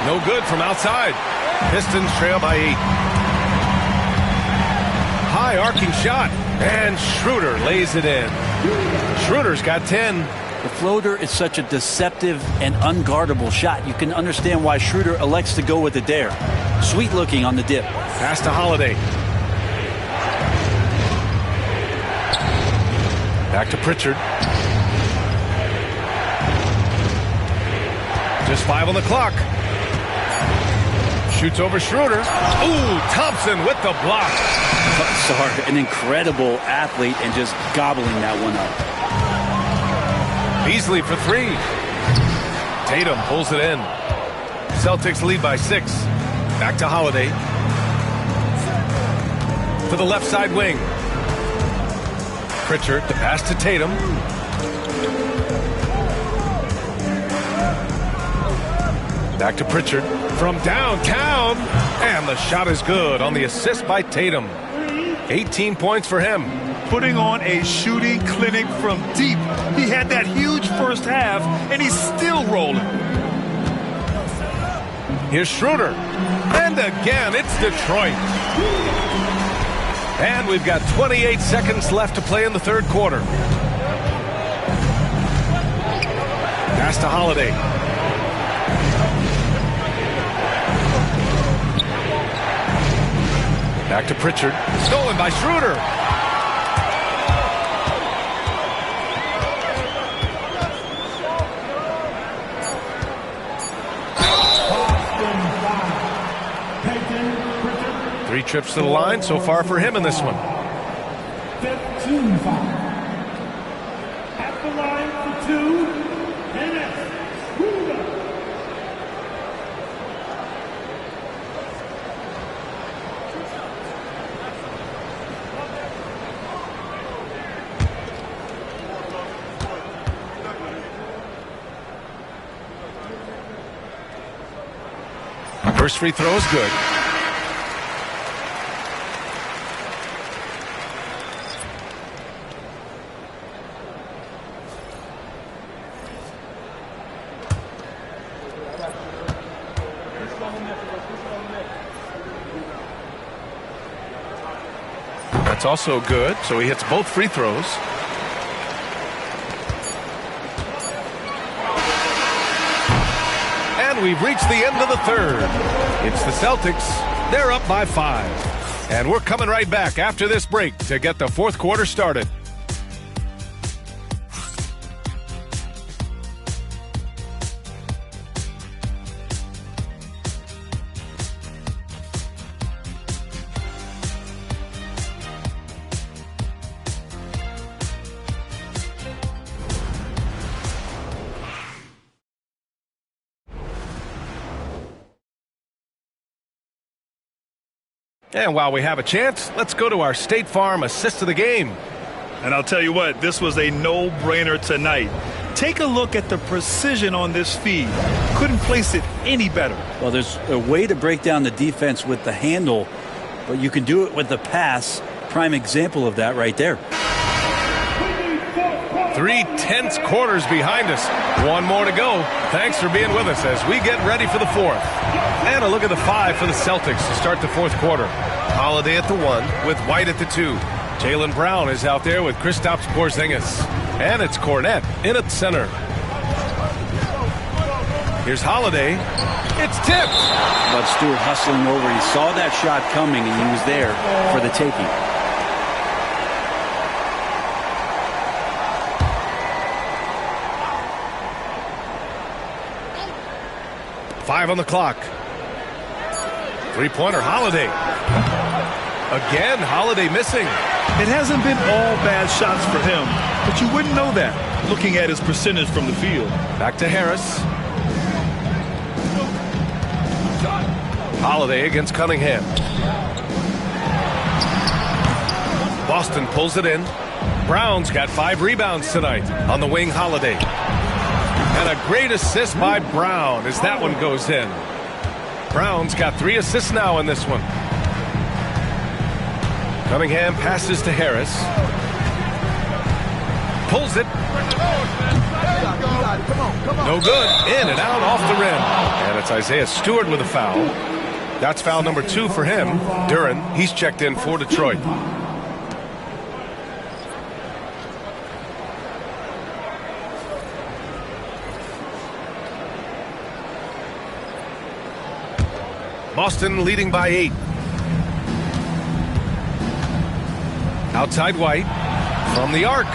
No good from outside. Pistons trail by 8. High arcing shot. And Schroeder lays it in. Schroeder's got 10. The floater is such a deceptive and unguardable shot. You can understand why Schroeder elects to go with it there. Sweet looking on the dip. Pass to Holiday. Back to Pritchard. Just 5 on the clock. Shoots over Schroeder. Ooh, Thompson with the block. Sorry, an incredible athlete and just gobbling that one up. Beasley for 3. Tatum pulls it in. Celtics lead by 6. Back to Holiday. To the left side wing. Pritchard, the pass to Tatum. Back to Pritchard from downtown. And the shot is good on the assist by Tatum. 18 points for him. Putting on a shooting clinic from deep. He had that huge first half, and he's still rolling. Here's Schroeder. And again, it's Detroit. And we've got 28 seconds left to play in the third quarter. Pass to Holiday. Back to Pritchard. Stolen by Schroeder. Three trips to the line so far for him in this one. 15 foul. At the line for 2, Enes Schroeder. First free throw is good. That's also good, so he hits both free throws. And we've reached the end of the third. It's the Celtics. They're up by 5. And we're coming right back after this break to get the fourth quarter started. And while we have a chance, let's go to our State Farm assist of the game. And I'll tell you what, this was a no-brainer tonight. Take a look at the precision on this feed. Couldn't place it any better. Well, there's a way to break down the defense with the handle, but you can do it with the pass. Prime example of that right there. 3 tense quarters behind us. One more to go. Thanks for being with us as we get ready for the fourth. And a look at the 5 for the Celtics to start the fourth quarter. Holiday at the 1 with White at the 2. Jaylen Brown is out there with Kristaps Porzingis. And it's Kornet in at center. Here's Holiday. It's tipped. But Stewart hustling over. He saw that shot coming and he was there for the taking. Five on the clock. Three-pointer, Holiday. Again, Holiday missing. It hasn't been all bad shots for him, but you wouldn't know that looking at his percentage from the field. Back to Harris. Holiday against Cunningham. Boston pulls it in. Brown's got 5 rebounds tonight on the wing. Holiday. And a great assist by Brown as that one goes in. Brown's got 3 assists now in this one. Cunningham passes to Harris. Pulls it. No good. In and out off the rim. And it's Isaiah Stewart with a foul. That's foul number 2 for him. Duren, he's checked in for Detroit. Boston leading by 8. Outside White from the arc.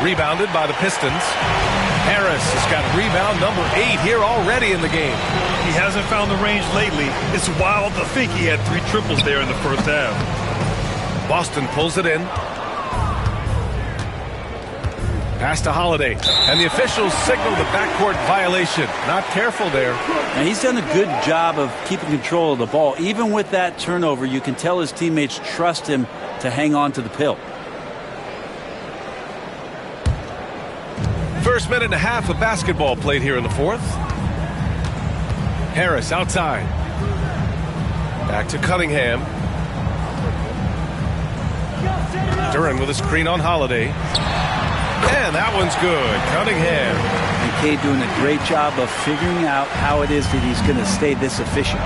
Rebounded by the Pistons. Harris has got rebound number 8 here already in the game. He hasn't found the range lately. It's wild to think he had 3 triples there in the first half. Boston pulls it in. Pass to Holiday. And the officials signal the backcourt violation. Not careful there. And he's done a good job of keeping control of the ball. Even with that turnover, you can tell his teammates trust him to hang on to the pill. First minute and a half of basketball played here in the 4th. Harris outside. Back to Cunningham. Duren with a screen on Holiday. And that one's good. Cunningham. And Cade doing a great job of figuring out how it is that he's going to stay this efficient.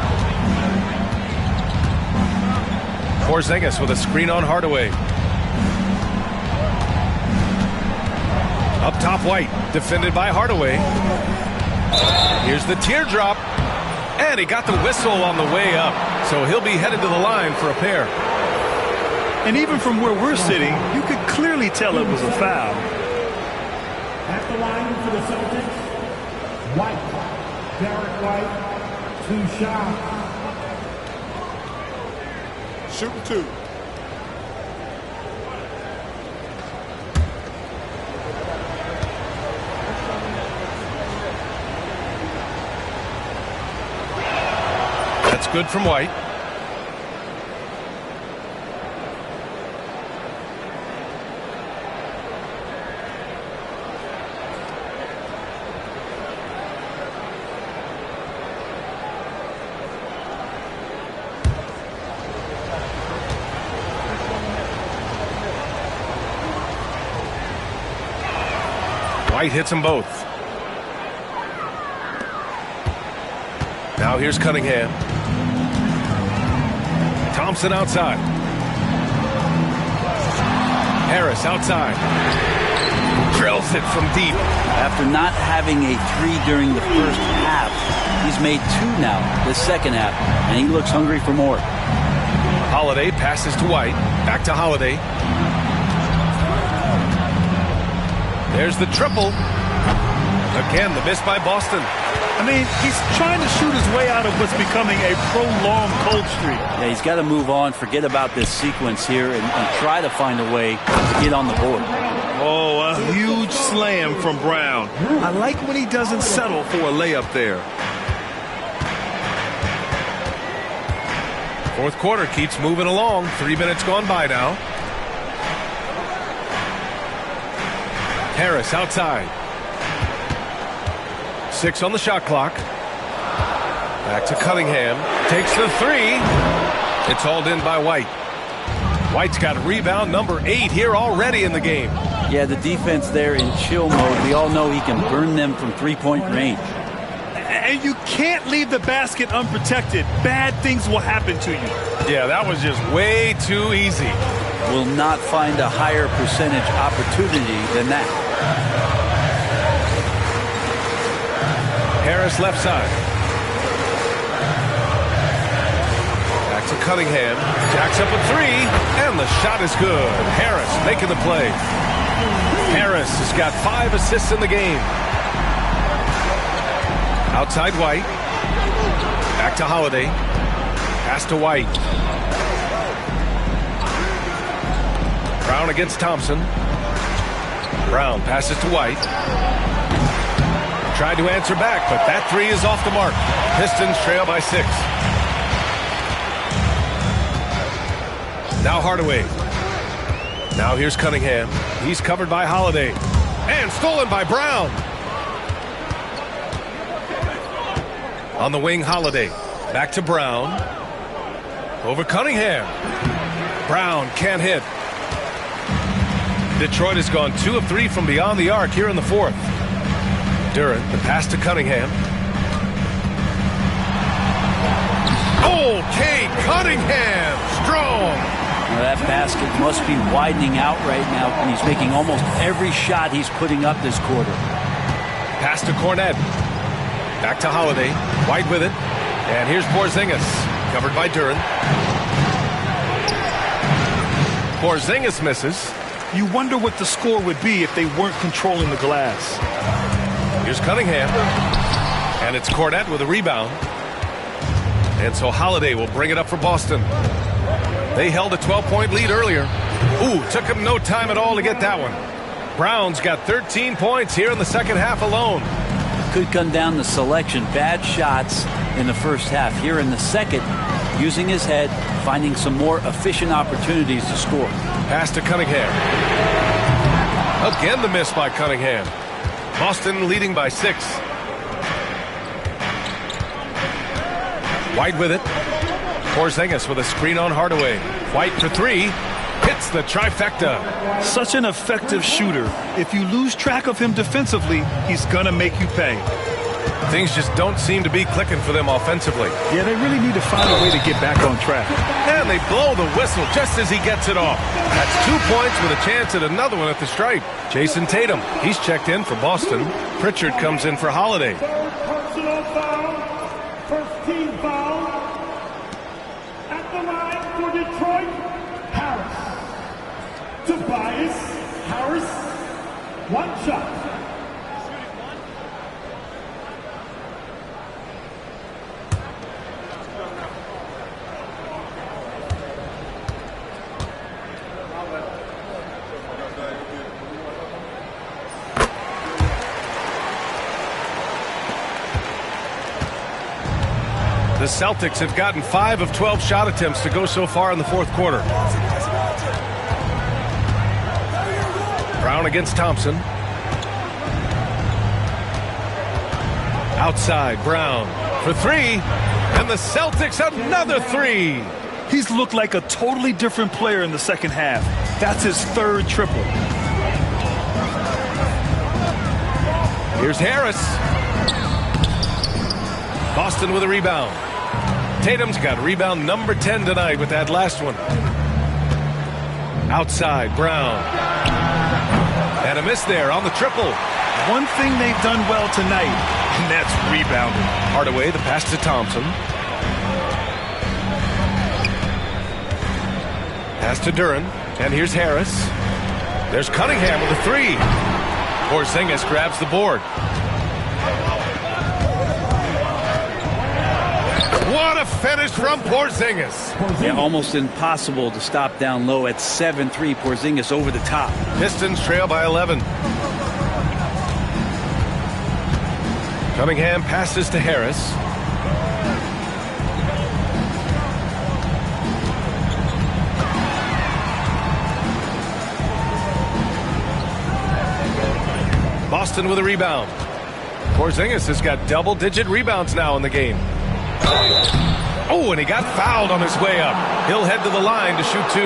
Porzingis with a screen on Hardaway. Up top, White. Defended by Hardaway. Here's the teardrop. And he got the whistle on the way up. So he'll be headed to the line for a pair. And even from where we're sitting, you could clearly tell it was a foul. At the line for the Celtics, White. Derek White, 2 shots. Shooting 2. That's good from White. White hits them both. Now here's Cunningham. Thompson outside. Harris outside. Drills it from deep. After not having a 3 during the first half, he's made 2 now the second half, and he looks hungry for more. Holiday passes to White. Back to Holiday. There's the triple. Again, the miss by Boston. I mean, he's trying to shoot his way out of what's becoming a prolonged cold streak. Yeah, he's got to move on, forget about this sequence here, and try to find a way to get on the board. Oh, a huge slam from Brown. I like when he doesn't settle for a layup there. Fourth quarter keeps moving along. 3 minutes gone by now. Harris outside. 6 on the shot clock. Back to Cunningham. Takes the 3. It's hauled in by White. White's got rebound number 8 here already in the game. Yeah, the defense there in chill mode. We all know he can burn them from 3-point range. And you can't leave the basket unprotected. Bad things will happen to you. Yeah, that was just way too easy. Will not find a higher percentage opportunity than that. Harris left side. Back to Cunningham. Jacks up a 3, and the shot is good. Harris making the play. Harris has got 5 assists in the game. Outside White. Back to Holiday. Pass to White. Brown against Thompson. Brown passes to White. Tried to answer back, but that three is off the mark. Pistons trail by 6. Now Hardaway. Now here's Cunningham. He's covered by Holiday. And stolen by Brown. On the wing, Holiday. Back to Brown. Over Cunningham. Brown can't hit. Detroit has gone 2 of 3 from beyond the arc here in the 4th. Duren, the pass to Cunningham. Oh, Cade Cunningham, strong. Well, that basket must be widening out right now, and he's making almost every shot he's putting up this quarter. Pass to Cornet. Back to Holiday. White with it. And here's Porzingis, covered by Duren. Porzingis misses. You wonder what the score would be if they weren't controlling the glass. Here's Cunningham. And it's Cornet with a rebound. And so Holiday will bring it up for Boston. They held a 12-point lead earlier. Ooh, took him no time at all to get that one. Brown's got 13 points here in the second half alone. Could come down to selection. Bad shots in the first half. Here in the second, using his head, finding some more efficient opportunities to score. Pass to Cunningham. Again the miss by Cunningham. Boston leading by 6. White with it. Porzingis with a screen on Hardaway. White for 3. Hits the trifecta. Such an effective shooter. If you lose track of him defensively, he's going to make you pay. Things just don't seem to be clicking for them offensively. Yeah, they really need to find a way to get back on track. And they blow the whistle just as he gets it off. That's 2 points with a chance at another one at the stripe. Jason Tatum, he's checked in for Boston. Pritchard comes in for Holiday. Personal foul. First team foul. At the line for Detroit, Harris. Tobias Harris. 1 shot. The Celtics have gotten 5 of 12 shot attempts to go so far in the 4th quarter. Brown against Thompson. Outside, Brown for 3. And the Celtics another 3. He's looked like a totally different player in the second half. That's his 3rd triple. Here's Harris. Boston with a rebound. Tatum's got rebound number 10 tonight with that last one. Outside, Brown. And a miss there on the triple. One thing they've done well tonight, and that's rebounding. Hardaway, the pass to Thompson. Pass to Duren. And here's Harris. There's Cunningham with a 3. Porzingis grabs the board. What a finish from Porzingis. Yeah, almost impossible to stop down low at 7-3. Porzingis over the top. Pistons trail by 11. Cunningham passes to Harris. Boston with a rebound. Porzingis has got double-digit rebounds now in the game. Oh, and he got fouled on his way up. He'll head to the line to shoot 2.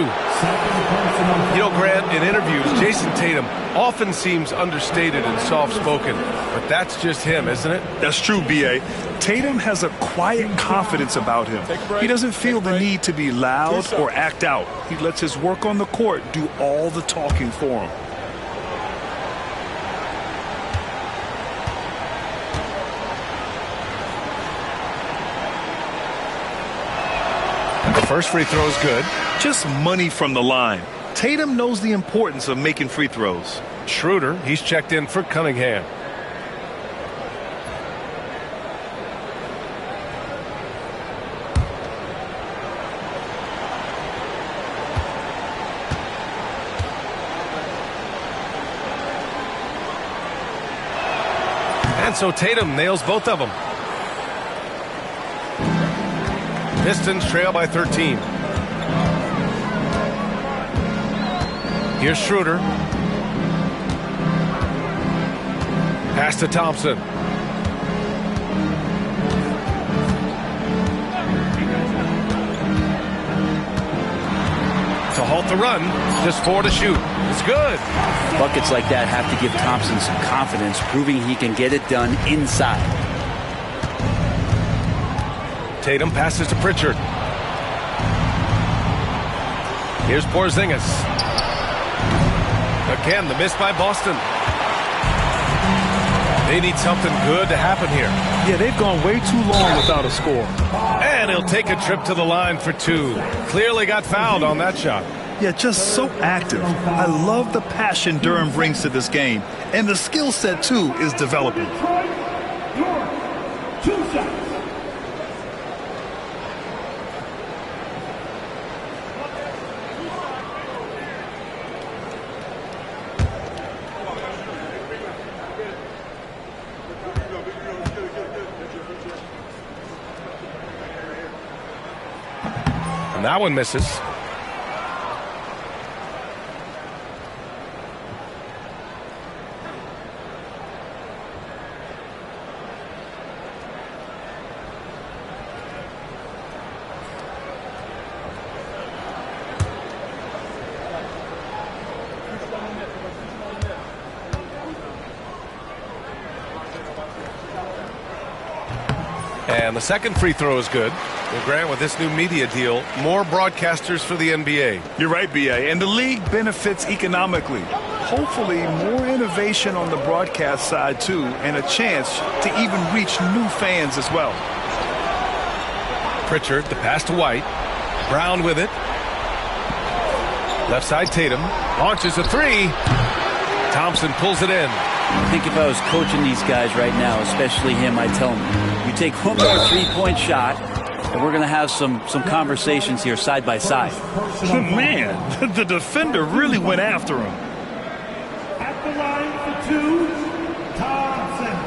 You know, Grant, in interviews, Jason Tatum often seems understated and soft-spoken, but that's just him, isn't it? That's true, B.A. Tatum has a quiet confidence about him. He doesn't feel the need to be loud or act out. He lets his work on the court do all the talking for him. The first free throw is good. Just money from the line. Tatum knows the importance of making free throws. Schroeder, he's checked in for Cunningham. And so Tatum nails both of them. Pistons trail by 13. Here's Schroeder. Pass to Thompson. To halt the run, just 4 to shoot. It's good. Buckets like that have to give Thompson some confidence, proving he can get it done inside. Tatum passes to Pritchard. Here's Porzingis. Again, the miss by Boston. They need something good to happen here. Yeah, they've gone way too long without a score. And he'll take a trip to the line for 2. Clearly got fouled on that shot. Yeah, just so active. I love the passion Durham brings to this game. And the skill set, too, is developing. Durham, 2 shots. And that one misses. And the second free throw is good. Well, Grant, with this new media deal, more broadcasters for the NBA. You're right, B.A. And the league benefits economically. Hopefully, more innovation on the broadcast side, too, and a chance to even reach new fans as well. Pritchard, the pass to White. Brown with it. Left side, Tatum. Launches a 3. Thompson pulls it in. I think if I was coaching these guys right now, especially him, I'd tell him, you take one more three-point shot, and we're going to have some conversations here side by side. Man, the defender really went after him. At the line for 2, Thompson.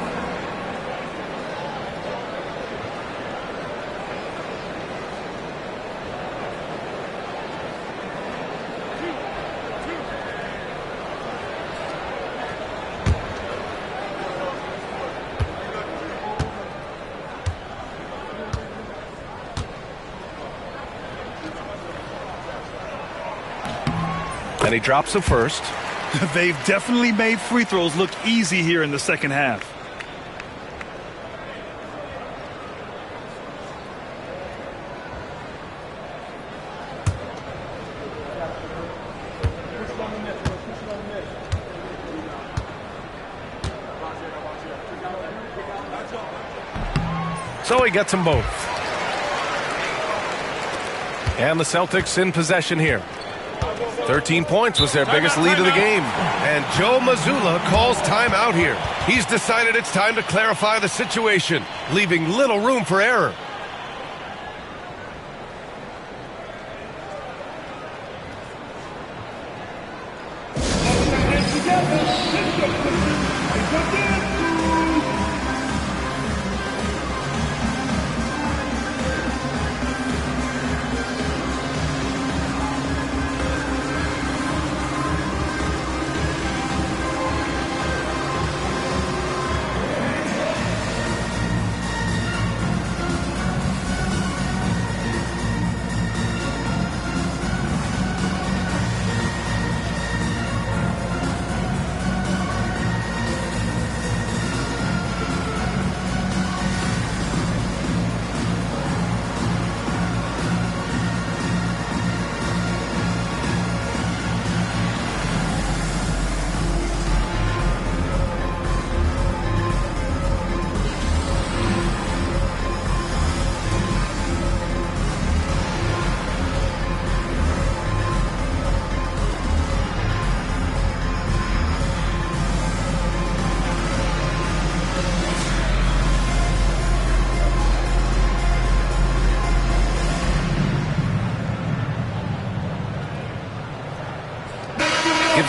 And he drops the first. They've definitely made free throws look easy here in the second half. So he gets them both. And the Celtics in possession here. 13 points was their biggest lead of the game. And Joe Mazzulla calls timeout here. He's decided it's time to clarify the situation, leaving little room for error.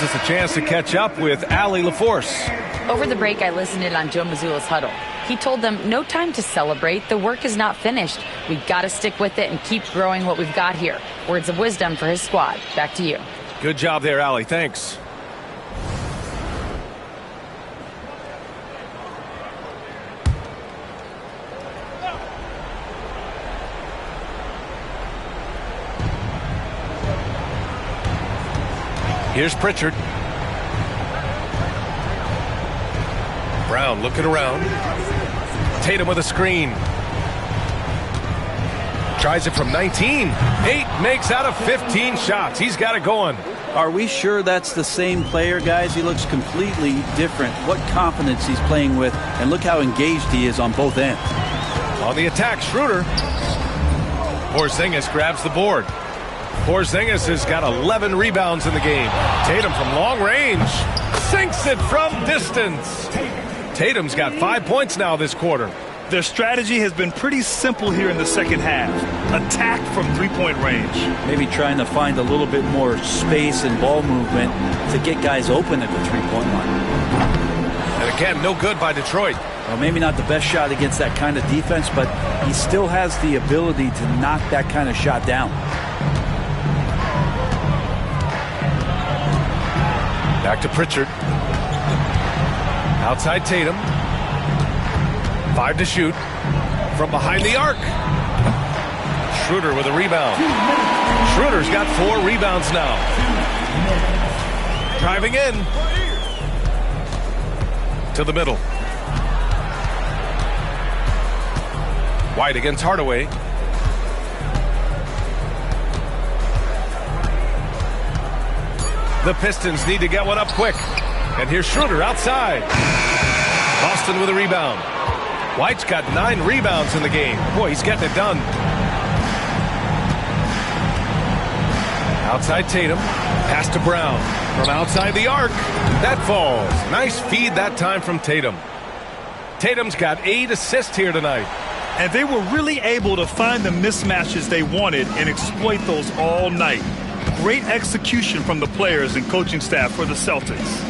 gives us a chance to catch up with Allie LaForce. Over the break, I listened in on Joe Mazzulla's huddle. He told them, no time to celebrate. The work is not finished. We've got to stick with it and keep growing what we've got here. Words of wisdom for his squad. Back to you. Good job there, Allie. Thanks. Here's Pritchard. Brown looking around. Tatum with a screen. Tries it from 19. 8 makes out of 15 shots. He's got it going. Are we sure that's the same player, guys? He looks completely different. What confidence he's playing with, and look how engaged he is on both ends. On the attack, Schroeder. Porzingis grabs the board. Porzingis has got 11 rebounds in the game. Tatum from long range sinks it from distance. Tatum's got 5 points now this quarter. Their strategy has been pretty simple here in the second half. Attack from three-point range. Maybe trying to find a little bit more space and ball movement to get guys open at the three-point line. And again, no good by Detroit. Well, maybe not the best shot against that kind of defense, but he still has the ability to knock that kind of shot down. Back to Pritchard. Outside Tatum. 5 to shoot. From behind the arc. Schroeder with a rebound. Schroeder's got 4 rebounds now. Driving in. To the middle. White against Hardaway. The Pistons need to get one up quick. And here's Schroeder outside. Boston with a rebound. White's got 9 rebounds in the game. Boy, he's getting it done. Outside Tatum. Pass to Brown. From outside the arc. That falls. Nice feed that time from Tatum. Tatum's got 8 assists here tonight. And they were really able to find the mismatches they wanted and exploit those all night. Great execution from the players and coaching staff for the Celtics.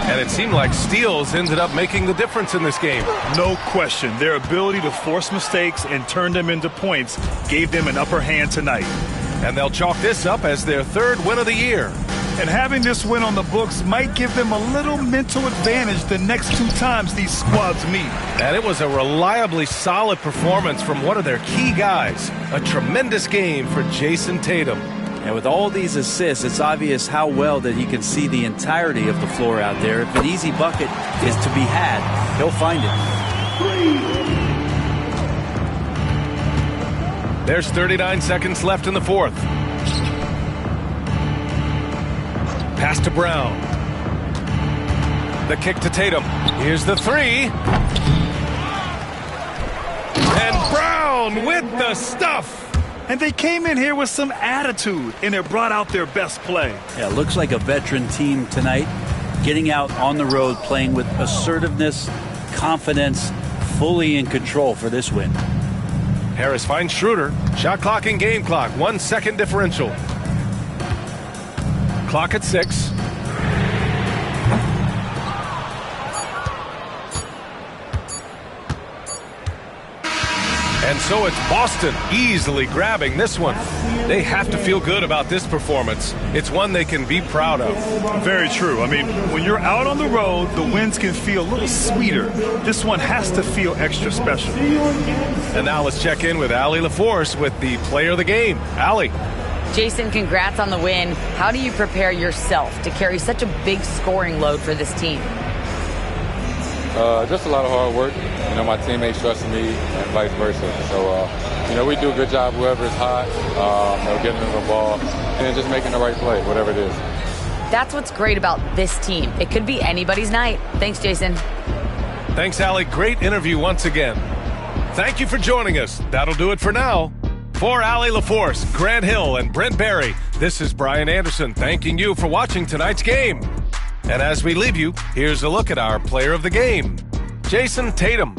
And it seemed like steals ended up making the difference in this game. No question. Their ability to force mistakes and turn them into points gave them an upper hand tonight. And they'll chalk this up as their 3rd win of the year. And having this win on the books might give them a little mental advantage the next 2 times these squads meet. And it was a reliably solid performance from one of their key guys. A tremendous game for Jason Tatum. And with all these assists, it's obvious how well that he can see the entirety of the floor out there. If an easy bucket is to be had, he'll find it. There's 39 seconds left in the 4th. Pass to Brown. The kick to Tatum. Here's the 3. And Brown with the stuff. And they came in here with some attitude, and it brought out their best play. Yeah, looks like a veteran team tonight, getting out on the road, playing with assertiveness, confidence, fully in control for this win. Harris finds Schroeder. Shot clock and game clock. 1 second differential. Clock at 6. And so it's Boston easily grabbing this one. They have to feel good about this performance. It's one they can be proud of. Very true. I mean, when you're out on the road, the wins can feel a little sweeter. This one has to feel extra special. And now let's check in with Allie LaForce with the player of the game. Allie. Jason, congrats on the win. How do you prepare yourself to carry such a big scoring load for this team? Just a lot of hard work. You know, my teammates trusting me and vice versa. So, you know, we do a good job, whoever's hot, getting them the ball and just making the right play, whatever it is. That's what's great about this team. It could be anybody's night. Thanks, Jason. Thanks, Allie. Great interview once again. Thank you for joining us. That'll do it for now. For Allie LaForce, Grant Hill, and Brent Barry, this is Brian Anderson thanking you for watching tonight's game. And as we leave you, here's a look at our player of the game, Jason Tatum.